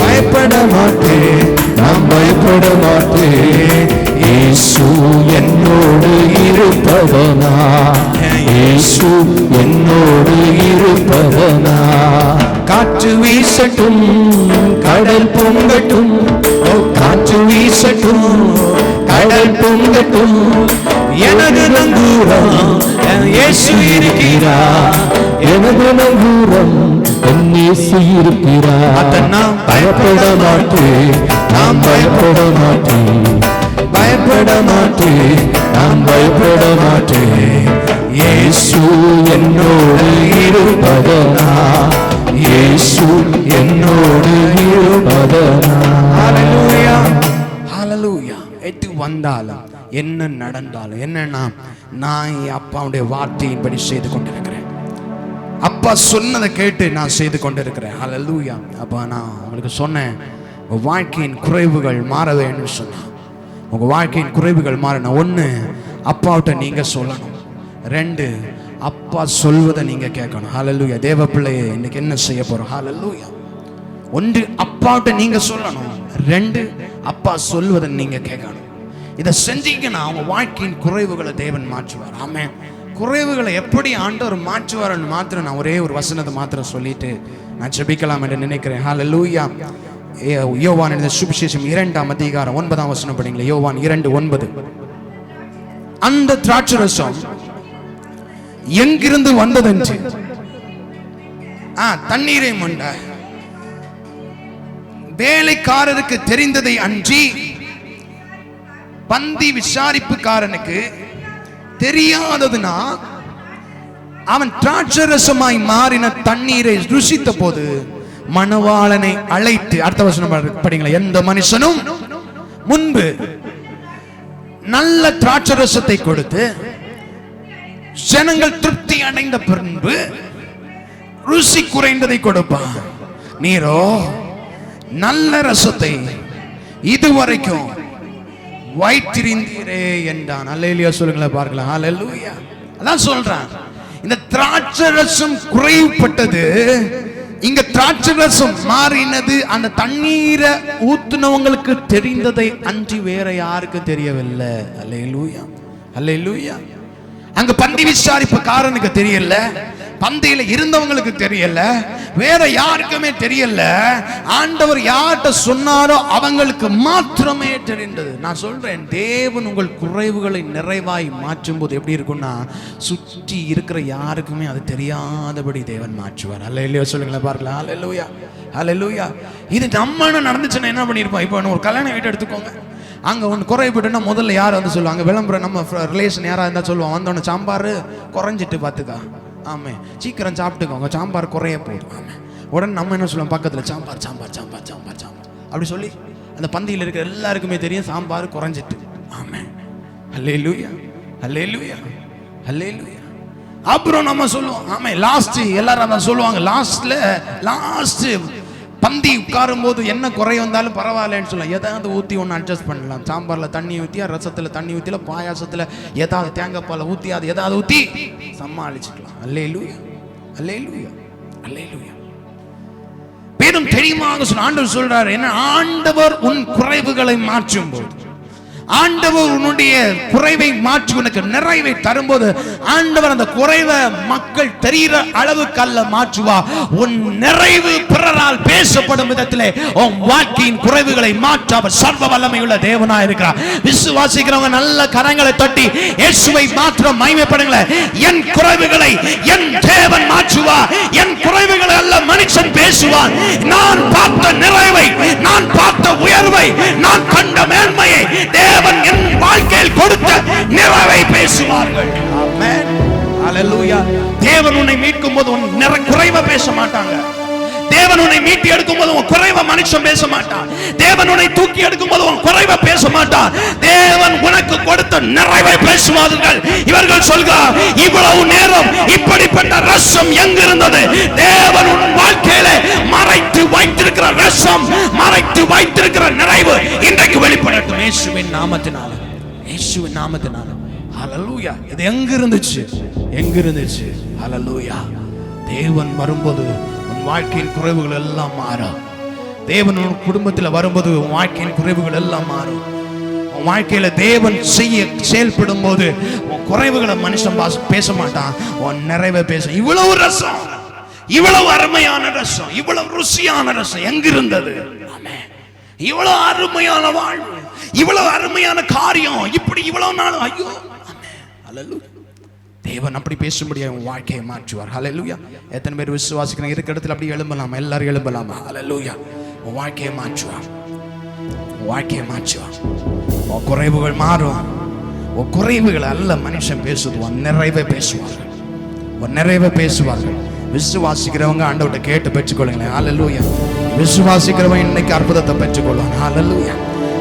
பயப்பட மாட்டேன், நான் பயப்பட மாட்டேன். இயேசு என்னோடு இருப்பதனா, இயேசு என்னோடு இருப்பதனா. காற்று வீசட்டும், கடல் பொங்கட்டும், ஓ காற்று வீசட்டும், கடல் பொங்கட்டும், எனது நங்கூரம் இயேசு இருக்கிறா, எனது நங்கூரம் இயேசு இருக்கிறா. நான் பயப்பட மாட்டேன், நான் பயப்பட மாட்டேன், பயப்பட மாட்டேன், நான் பயப்பட மாட்டேன். இயேசு என்னோடு இருப்பதனா, இயேசு என்னோடு இருப்பதனா. ஹல்லேலூயா. ஹல்லேலூயா. எது வந்தாலும் என்ன நடந்தாலும் என்னன்னா, நான் என் அப்பாவுடைய வார்த்தையின்படி செய்து கொண்டிருக்கிறேன். அப்பா சொன்னதை கேட்டு நான் செய்து கொண்டிருக்கிறேன். ஹல்லேலூயா. அப்பா நான் உங்களுக்கு சொன்னேன், உங்க வாழ்க்கையின் குறைவுகள் மாற வேண்டும் சொன்னா, உங்க வாழ்க்கையின் குறைவுகள் மாறணும். 1, அப்பாவிட்ட நீங்க சொல்லணும். 2, அப்பா சொல்வதை நீங்க கேட்கணும். ஹல்லேலூயா. தேவ பிள்ளையே, இன்னைக்கு என்ன செய்ய போறோம்? ஹல்லேலூயா. 1, அப்பாவிட்ட நீங்க சொல்லணும். 2, அப்பா சொல்வதை நீங்க கேட்கணும். இதை செஞ்சீங்கன்னா அவங்க வாழ்க்கையின் குறைவுகளை தேவன் மாற்றுவார். ஆமென். குறைவுகளை எப்படி ஆண்டவர் மாற்றுவார்னு மாத்திரம் நான் ஒரே ஒரு வசனத்தை மாத்திரம் சொல்லிட்டு நான் ஜெபிக்கலாம் என்று நினைக்கிறேன். ஹல்லேலூயா. யோவான் எழுதின சுவிசேஷம் 2ஆம் அதிகாரம் 9ஆம் வசனம் படிங்களேன். யோவான் 2:9. அந்த திராட்சரசம் எங்கிருந்து வந்ததென்று தண்ணீரை மொண்ட வேலைக்காரருக்கு தெரிந்ததை அன்றி பந்தி விசாரிப்புக்காரனுக்கு தெரியாததுனா, அவன் திராட்சரசமாய் மாறின தண்ணீரை ருசித்த போது மணவாளனை அழைத்து, அடுத்த வசனம் படிங்களா, எந்த மனுஷனும் முன்பு நல்ல திராட்சரசத்தை கொடுத்து ஜனங்கள் திருப்தி அடைந்த பின்பு ருசி குறைந்ததை கொடுப்பான், நீரோ நல்ல ரசத்தை இதுவரைக்கும் வைத்திருந்தீரே என்றான். அல்லேலூயா சொல்லுங்களேன் பார்க்கலாம். அல்லேலூயா. அதான் சொல்றான், இந்த திராட்சரசம் குறைவுபட்டது, இங்க திராட்சரசம் மாறினது அந்த தண்ணீரை ஊத்துனவங்களுக்கு தெரிந்ததை அன்றி வேற யாருக்கு தெரியவில்லை. அல்லேலூயா. அல்லேலூயா. அங்க பந்தி விசாரிப்புக்காரனுக்கு தெரியல, பந்தியில இருந்தவங்களுக்கு தெரியல, வேற யாருக்குமே தெரியல. ஆண்டவர் யார்கிட்ட சொன்னாரோ அவங்களுக்கு மாத்திரமே தெரிந்தது. நான் சொல்றேன், தேவன் உங்கள் குறைவுகளை நிறைவாய் மாற்றும் போது எப்படி இருக்கும்னா, சுற்றி இருக்கிற யாருக்குமே அது தெரியாதபடி தேவன் மாற்றுவார். அல்லேலூயா சொல்லுங்களேன் பார்க்கலாம். அல்லேலூயா அல்லேலூயா. இது நம்ம நடந்துச்சுன்னா என்ன பண்ணிருப்போம்? இப்போ ஒரு கல்யாண வீட்டை எடுத்துக்கோங்க. அங்கே ஒன்று குறைபட்டுன்னா முதல்ல யார் வந்து சொல்லுவாங்க? விளம்பரம் நம்ம ரிலேஷன் யாராக இருந்தால் சொல்லுவாங்க, வந்தோடனே சாம்பார் குறைஞ்சிட்டு பார்த்துக்கா, ஆமே சீக்கிரம் சாப்பிட்டுக்கோங்க, சாம்பார் குறைய போதும். ஆமே உடனே நம்ம என்ன சொல்லுவோம்? பக்கத்தில் சாம்பார் சாம்பார் சாம்பார் சாம்பார் சாம்பார் அப்படி சொல்லி அந்த பந்தியில் இருக்கிற எல்லாருக்குமே தெரியும் சாம்பார் குறைஞ்சிட்டு. ஆமே அல்லேலூயா அல்லேலூயா அல்லேலூயா. அப்புறம் நம்ம சொல்லுவோம், ஆமே லாஸ்ட் எல்லாரும் அதான் சொல்லுவாங்க, லாஸ்ட் பந்தி உட்காரும் போது என்ன குறை வந்தாலும் பரவாயில்லன்னு சொல்லலாம், ஏதாவது ஊற்றி ஒன்று அட்ஜஸ்ட் பண்ணலாம். சாம்பாரில் தண்ணி ஊற்றி, ரசத்தில் தண்ணி ஊற்றில, பாயாசத்தில் ஏதாவது தேங்காய் பாலை ஊற்றி, அது ஏதாவது ஊற்றி சமாளிச்சுக்கலாம். அல்லேலூயா அல்லேலூயா அல்லேலூயா. பேரும் தெரியுமாக சொல்ல ஆண்டவர் சொல்றாரு என்ன? ஆண்டவர் உன் குறைவுகளை மாற்றும் போது, ஆண்டவர் உன்னுடைய குறைவை மாற்றி உனக்கு நிறைவை தரும்போது, ஆண்டவர் அந்த குறைவை மக்கள் தெரிகிற அளவுக்கு அல்ல மாற்றுவா, உன் நிறைவு பிறரால் பேசப்படும் விதத்திலே உன் வாழ்க்கையின் குறைவுகளை மாற்ற அவர் சர்வ வல்லமையுள்ள தேவனா இருக்கிறார். விசுவாசிக்கிறவங்க நல்ல கரங்களை தட்டி இயேசுவை மாத்திரம் மகிமைப்படுங்களேன். என் குறைவுகளை என் தேவன் மாற்றுவா, என் குறைவுகளை அல்ல மனுஷன் பேசுவான். நான் பார்த்த நிறைவை, நான் பார்த்த உயர்வை, நான் கண்ட மேன்மையை தேவன் என் வாழ்க்கையில் கொடுத்த நிறைவை பேசுவார்கள். ஆமென் அல்லேலூயா. தேவன் உன்னை மீட்கும் போது உன் குறைவை பேச மாட்டாங்க. தேவன் உன்னை மீட்டி எடுக்கும் போது உன் குறைவை மனுஷன் பேச மாட்டான். தேவன் உன்னை தூக்கி எடுக்கும் போது உன் குறைவை பேச மாட்டான். தேவன் உனக்கு கொடுத்த நிறைவை பேசுவார்கள். இவர்கள் சொல்கிறார், இவ்வளவு நேரம் இப்படிப்பட்ட ரசம் எங்கிருந்தது? தேவன் உன் வாழ்க்கையில மறைத்து வைத்திருக்கிற ரசம், மறைத்து வைத்திருக்கிற நிறைவு இன்றைக்கு வெளிப்படட்டும் இயேசுவின் நாமத்தினால, இயேசுவின் நாமத்தினால. ஹல்லேலூயா. இது எங்க இருந்துச்சு? ஹல்லேலூயா. தேவன் வரும்போது வாழ்க்கையின் குறைவுகள் எல்லாம் மாறும். தேவன் குடும்பத்தில் வரும்போது வாழ்க்கையின் குறைவுகள் எல்லாம் மாறும். வாழ்க்கையில தேவன் செயல்படும் போது உன் குறைவுகளை மனுஷன் பேச மாட்டான், உன் நிறைவை பேச. இவ்வளவு ரசம், இவ்வளவு அருமையான ரசம், இவ்வளவு ருசியான ரசம் எங்கிருந்தது? இவ்வளவு அருமையான வாழ்வு, இவ்வளவு அருமையான காரியம், இப்படி இவ்வளவு நாள். ஐயோ அல்லேலூயா. தேவன் அப்படி பேசும்படியா உன் வாழ்க்கையை மாற்றுவார். ஹல்லேலூயா. எத்தனை பேர் விசுவாசிக்கிறீங்க? இருக்கிற இடத்துல அப்படி எழும்பலாமா? எல்லாரும் எழும்பலாமா? ஹல்லேலூயா. உன் வாழ்க்கையை மாற்றுவார், உன் வாழ்க்கையை மாற்றுவார். உன் குறைவுகள் மாறும். உன் குறைவுகள் அல்ல மனுஷன் பேசுவது, உன் நிறைவை பேசுவார்கள், உன் நிறைவை பேசுவார்கள். விசுவாசிக்கிறவங்க ஆண்டவர்கிட்ட கேட்டு பெற்றுக்கொள்ளுங்களேன். ஹல்லேலூயா. விசுவாசிக்கிறவன் இன்னைக்கு அற்புதத்தை பெற்றுக்கொள்வான். ஹல்லேலூயா.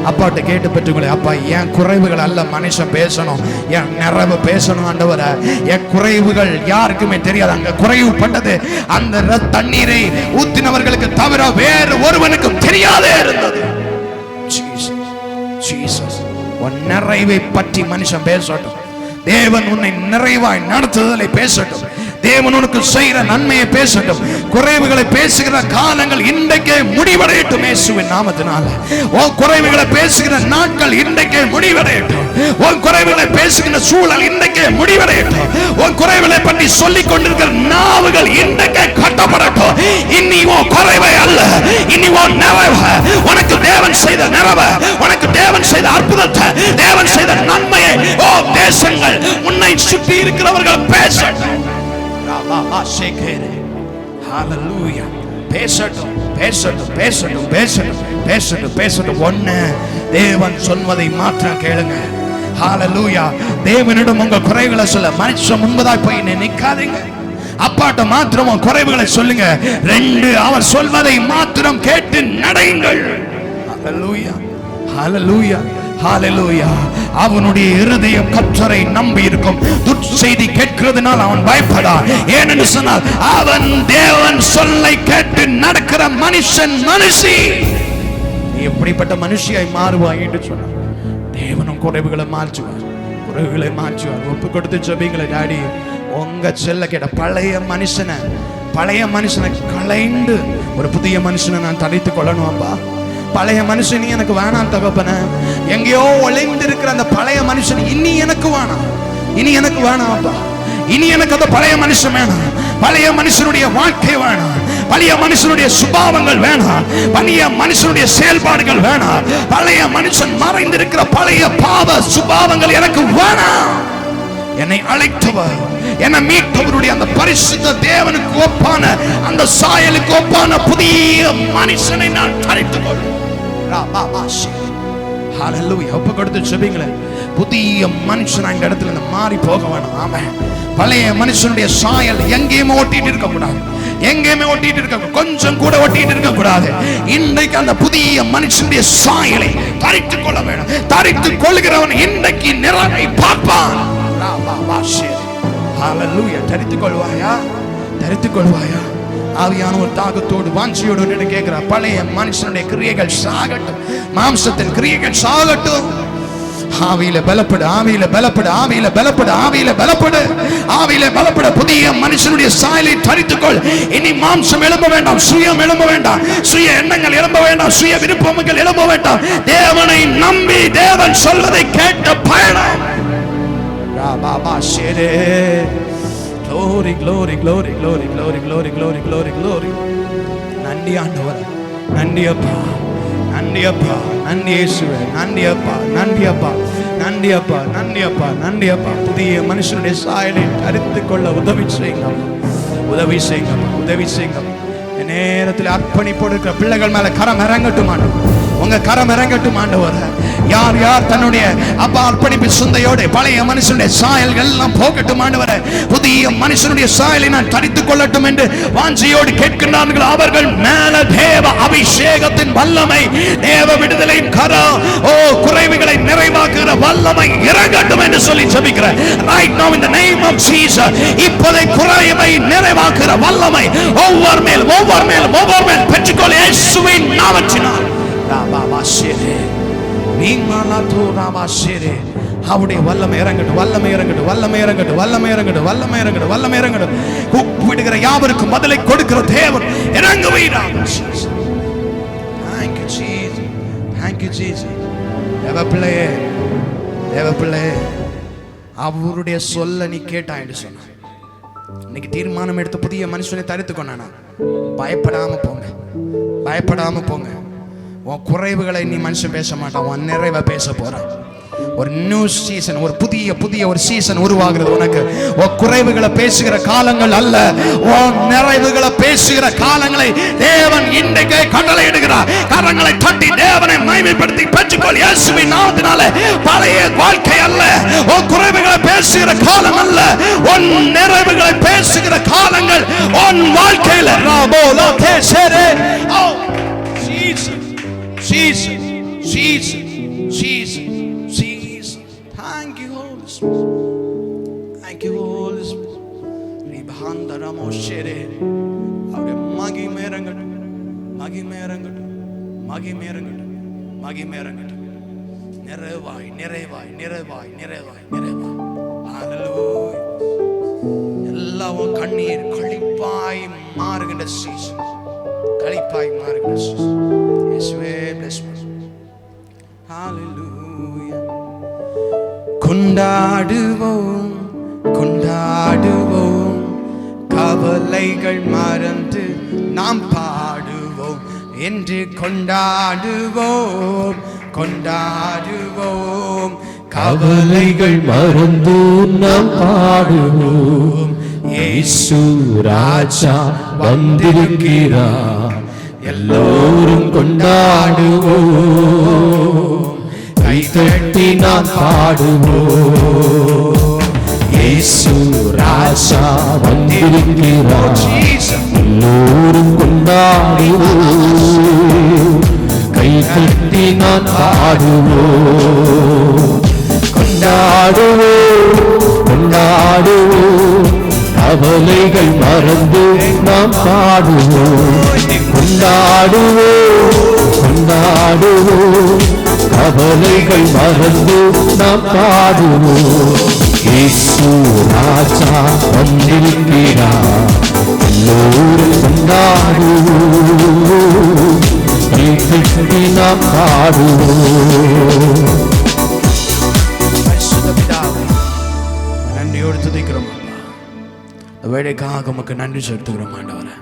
அப்பாட்ட கேட்டு பெற்றுக்கொள்ள, அப்பா என் குறைவுகள் அல்ல மனுஷன் பேசணும், என் நிறைவு பேசணும் ஆண்டவரே. என் குறைவுகள் யாருக்குமே தெரியாது. அங்க குறைவுபட்டது அந்த தண்ணீரை ஊத்தினவர்களுக்கு தவிர வேறு ஒருவனுக்கும் தெரியாதே இருந்தது. உன் நிறைவை பற்றி மனுஷன் பேசட்டும். தேவன் உன்னை நிறைவாய் நடத்துதலை பேசட்டும். தேவன் உனக்கு செய்கிற நன்மையை பேசட்டும். குறைவுகளை பேசுகிற காலங்கள் இன்றைக்கே முடிவடையட்டும் இயேசுவின் நாமத்தினால. உன் குறைவுகளை பேசுகிற நாட்கள் இன்றைக்கே முடிவடையட்டும். உன் குறைவுகளை பேசுகிற சூழல் இன்றைக்கே முடிவடையட்டும். உன் குறைவுகளை பற்றி சொல்லிக் கொண்டிருக்கிற நாவுகள் இன்றைக்கே கட்டப்படட்டும். இனி உன் குறைவை அல்ல, இனி உன் நிறைவை, உனக்கு தேவன் செய்த நிறைவை, உனக்கு தேவன் செய்த அற்புதத்தை, தேவன் செய்த நன்மையை ஓ தேசங்கள், உன்னை சுற்றி இருக்கிறவர்கள் பேசட்டும். ஹல்லேலூயா. பேசட்டும் பேசட்டும் பேசட்டும் பேசட்டும் பேசட்டும் பேசட்டும். ஒண்ணு, தேவன் சொல்வதை மாத்திரம் கேளுங்க. ஹல்லேலூயா. தேவனிடம் உங்க குறைகளை சொல்ல மனுஷன் முன்பதாய் போய் நிக்காதீங்க. அப்பாட்ட மாத்திரம் குறைவுகளை சொல்லுங்க. ரெண்டு, அவர் சொல்வதை மாத்திரம் கேட்டு நடயுங்கள். ஹல்லேலூயா ஹல்லேலூயா ஹல்லேலூயா. அவனுடைய இருதயம் கர்த்தரை நம்பி இருக்கும். துர்ச்செய்தி கேட்கிறதுனால் அவன் பயப்படான். ஏனென்று சொன்னால் அவன் தேவன் சொல்லை கேட்டு நடக்கிற மனுஷன், மனுஷி. நீ எப்படிப்பட்ட மனுஷியாய் மாறுவாய் என்று சொன்னார். தேவனும் குறைவுகளை மாற்றுவார், குறைவுகளை மாற்றுவார். ஒப்பு கொடுத்து ஜெபிங்களே. டாடி, உங்க செல்ல கேட்ட பழைய மனுஷனை களைந்து ஒரு புதிய மனுஷனை நான் தரித்துக் கொள்ளணும் அப்பா. பழைய மனுஷன் எனக்கு வேணாம் தகப்பன. எங்கேயோ ஒளிந்திருக்கிற அந்த பழைய மனுஷன் இனி எனக்கு வேணாம், இனி எனக்கு வேணாம் அப்பா, இனி எனக்கு அந்த பழைய மனுஷன் வேணாம், பழைய மனுஷனுடைய வாழ்க்கை வேணாம், பழைய மனுஷனுடைய சுபாவங்கள் வேணாம், பழைய மனுஷனுடைய செயல்பாடுகள் வேணாம், பழைய மனுஷன் மறைந்திருக்கிற பழைய பாவ சுபாவங்கள் எனக்கு வேணாம். என்னை அழைத்தவர், என்னை மீட்டவருடைய அந்த பரிசுத்த தேவனுக்கு ஒப்பான அந்த சாயலுக்கு ஒப்பான புதிய மனுஷனை நான் தரித்துக் கொள்வேன். ஒப்பு கொடுத்து சொல்வீங்களே, புதிய மனுஷன் இந்த இடத்துல இருந்து மாறி போக வேணும். ஆமென். பழைய மனுஷனுடைய சாயல் எங்கேயுமே ஒட்டிட்டு இருக்க கூடாது, எங்கேயுமே ஒட்டிட்டு இருக்க, கொஞ்சம் கூட ஒட்டிட்டு இருக்க கூடாது. இன்றைக்கு அந்த புதிய மனுஷனுடைய சாயலை தரித்துக் கொள்ள வேண்டும். தரித்துக் கொள்கிறவன் இன்றைக்கு நிறைவை பார்ப்பான். தரித்துக் கொள்வாயா, தரித்துக் கொள்வாயா? ஆவியான ஒரு தாகத்தோடு வாஞ்சியோடு கேட்கிற, பழைய மனுஷனுடைய கிரியைகள் சாகட்டும், மாம்சத்தின் கிரியைகள் சாகட்டும். ஆவியில பலப்படு, ஆவியில பலப்படு, ஆவியில பலப்படு, ஆவியில பலப்படு, ஆவியில பலப்படு. புதிய மனுஷனுடைய சாயலை தரித்துக்கொள். இனி மாம்சம் எழும்ப வேண்டாம், சுயம் எழும்ப வேண்டாம், சுய எண்ணங்கள் எழும்ப வேண்டாம், சுய விருப்பங்கள் எழும்ப வேண்டாம். தேவனை நம்பி தேவன் சொல்வதை கேட்ட பயணம். Glory, glory, glory, glory, glory, glory, glory, glory, glory. நன்றி ஆண்டவரே, நன்றி அப்பா, நன்றி அப்பா, நன்றி இயேசுவே, நன்றி அப்பா, நன்றி அப்பா, நன்றி அப்பா, நன்றி அப்பா, நன்றி அப்பா. புதிய மனுஷனுடைய சாயலை தரித்துக் கொள்ள உதவி செய்யுங்க, உதவி செய்யுங்க, உதவி செய்யுங்க. நேரத்தில் அர்ப்பணிப்போடு இருக்கிற பிள்ளைகள் மேல கரம் இறங்கட்டும் ஆண்டவர், உங்க கரம் இறங்கட்டும் ஆண்டவர். யார் யார் தன்னுடைய அப்பா அர்ப்பணிப்பு சிந்தையோடு பழைய மனுஷனுடைய சாயல்கள் எல்லாம் போகட்டும் ஆண்டவரே, புதிய மனுஷனுடைய சாயலை நான் தரித்துக் கொள்ளட்டும் என்று வாஞ்சியோடு கேட்கின்றார்கள். அவர்கள் மேல தேவ அபிஷேகத்தின் வல்லமை, தேவ விடுதலையின் கரம், குறைவுகளை நிறைவாக்குகிற வல்லமை இறங்கட்டும் என்று சொல்லி ஜெபிக்கிறேன். Right now in the name of Jesus, இப்போதை குறைவை நிறைவாக்குகிற வல்லமை ஒவ்வொரு மேல் பெற்றுக்கொள்ள இயேசுவின் நாமத்தினால். அவருடைய வல்லமை இறங்கட்டும், வல்லமை இறங்கட்டும், வல்லமை இறங்கட்டும், வல்லமை இறங்கட்டும், வல்லமை இறங்கட்டும், வல்லமை இறங்கட்டும். கூப்பிடுகிற யாவருக்கும் பதிலை கொடுக்கிற தேவன் இறங்குவீராக. Thank you Jesus, thank you Jesus. தேவ பிள்ளையே, தேவ பிள்ளையே, அவருடைய சொல்ல நீ கேட்டாய் என்று சொன்ன இன்னைக்கு தீர்மானம் எடுத்து புதிய மனுஷனை தரித்துக்கொண்டானா, பயப்படாம போங்க, பயப்படாம போங்க. உன் குறைவுகளை நீ மனுஷன் பேச மாட்டான், உன் நிறைவை பேச போறான். ஒரு நியூ சீசன், ஒரு புதிய ஒரு சீசன் உருவாகிறது உனக்கு. உன் குறைவுகளை பேசுகிற காலங்கள் அல்ல, உன் நிறைவுகளை பேசுகிற காலங்களை தேவன் இன்றைக்கு கட்டளையிடுகிறார். கரங்களை தட்டி தேவனை மகிமைப்படுத்தி பெற்றுக்கொள் இயேசுவின் நாமத்தினாலே. பழைய வாழ்க்கை அல்ல, உன் குறைவுகளை பேசுகிற காலம் அல்ல, உன் நிறைவுகளை பேசுகிற காலங்கள் உன் வாழ்க்கையில. Jesus, Jesus, Jesus, Jesus. Thank you, Holy Spirit. Thank you, Holy Spirit. Ribhandaramo shere. அவருடைய மகிமை இறங்கட்டும், மகிமை இறங்கட்டும், மகிமை இறங்கட்டும், மகிமை இறங்கட்டும். நிறைவாய், நிறைவாய், நிறைவாய், நிறைவாய், நிறைவாய். Hallelujah. எல்லாவும் கண்ணீர் களிப்பாய் மாறுகின்ற சீசன், களிப்பாய் மாறுகின்ற சீசன். இயேசுவே bless me. Hallelujah. கொண்டாடுவோம், கொண்டாடுவோம், கவலைகள் மறந்து நாம் பாடுவோம் என்று கொண்டாடுவோம், கொண்டாடுவோம், கவலைகள் மறந்து நாம் பாடுவோம். இயேசு ராஜா வந்திருக்கிறார், எல்லோரும் கொண்டாடுவோம், கைதட்டி நாம் பாடுவோம். இயேசு ராஜா வந்திருக்கிறார், எல்லோரும் கொண்டாடுவோம், கைதட்டி நாம் பாடுவோம். கொண்டாடுவோம், கொண்டாடுவோம், கவலைகள் மறந்து நாம் பாடுவோம். கொண்டாடுவோம், கொண்டாடுவோம், கவலைகள் மறந்து நாம் பாடுவோம். இயேசு ராஜா வந்திருக்கிறார், எல்லோரும் கொண்டாடுவோம், இயேசுவை நாம் பாடுவோம். பரிசுத்த பிதாவே, நன்றியோடு துதிக்கிறோம் அப்பா. இந்த வேலைக்காக உமக்கு நன்றி செலுத்துகிறோம் ஆண்டவரே.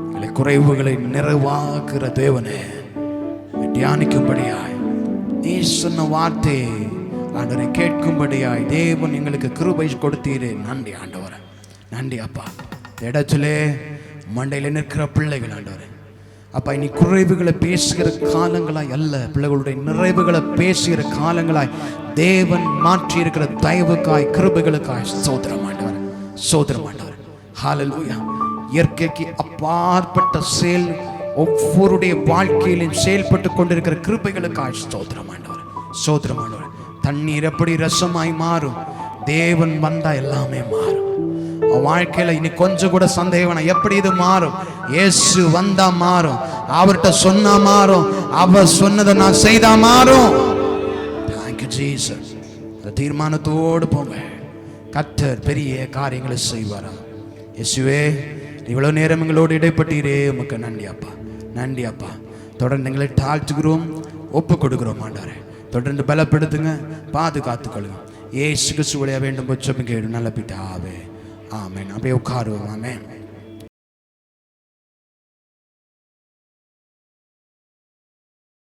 எங்களை குறைவுகளை நிறைவாக்குற தேவனே, தியானிக்கும்படியாய் நீ சொன்ன வார்த்தை ஆண்டவரை கேட்கும்படியாய் தேவன் எங்களுக்கு கிருபை கொடுத்தீரே. நன்றி ஆண்டவரே, நன்றி அப்பா. இந்த இடத்திலே மண்டையில் நிற்கிற பிள்ளைகள் ஆண்டவரே அப்பா, இனி குறைவுகளை பேசுகிற காலங்களாய் அல்ல, பிள்ளைகளுடைய நிறைவுகளை பேசுகிற காலங்களாய் தேவன் மாற்றி இருக்கிற தயவுக்காய் கிருபைகளுக்காய் சோதரம் ஆண்டவர், சோதரம் ஆண்டவர். ஹல்லேலூயா. இயற்கைக்கு அப்பாற்பட்ட செயல் ஒவ்வொருடைய வாழ்க்கையிலும் செயல்பட்டு கொண்டிருக்கிற கிருபைகளுக்காய் சோதரம் ஆண்டவர், சோதரம் ஆண்டவர். தண்ணீர் எப்படி ரசமாய் மாறும், தேவன் வந்தா எல்லாமே மாறும். வாழ்க்கையில இனி கொஞ்சம் கூட சந்தேகம் எப்படி இது மாறும்? இயேசு வந்தா மாறும், அவர்கிட்ட சொன்னா மாறும், அவர் சொன்னதை நான் செய்தா மாறும். Thank you Jesus. அந்த தீர்மானத்தோடு போங்க, கர்த்தர் பெரிய காரியங்களை செய்வாரா. இயேசுவே, இவ்வளவு நேரம் எங்களோடு இடைப்பட்டீரே, உமக்கு நன்றி அப்பா, நன்றி அப்பா. தொடர்ந்து எங்களை தாழ்த்துகிறோம், ஒப்பு கொடுக்கிறோம் ஆண்டவரே. தொடர்ந்து பலப்படுத்துங்க, பாதுகாத்துக்கொள்ளுங்க. இயேசு கிறிஸ்துவிலே வேண்டும் பட்சம் கேடு நல்ல பிதாவே, ஆமென். அப்படியே உட்காருவோம். ஆமென்.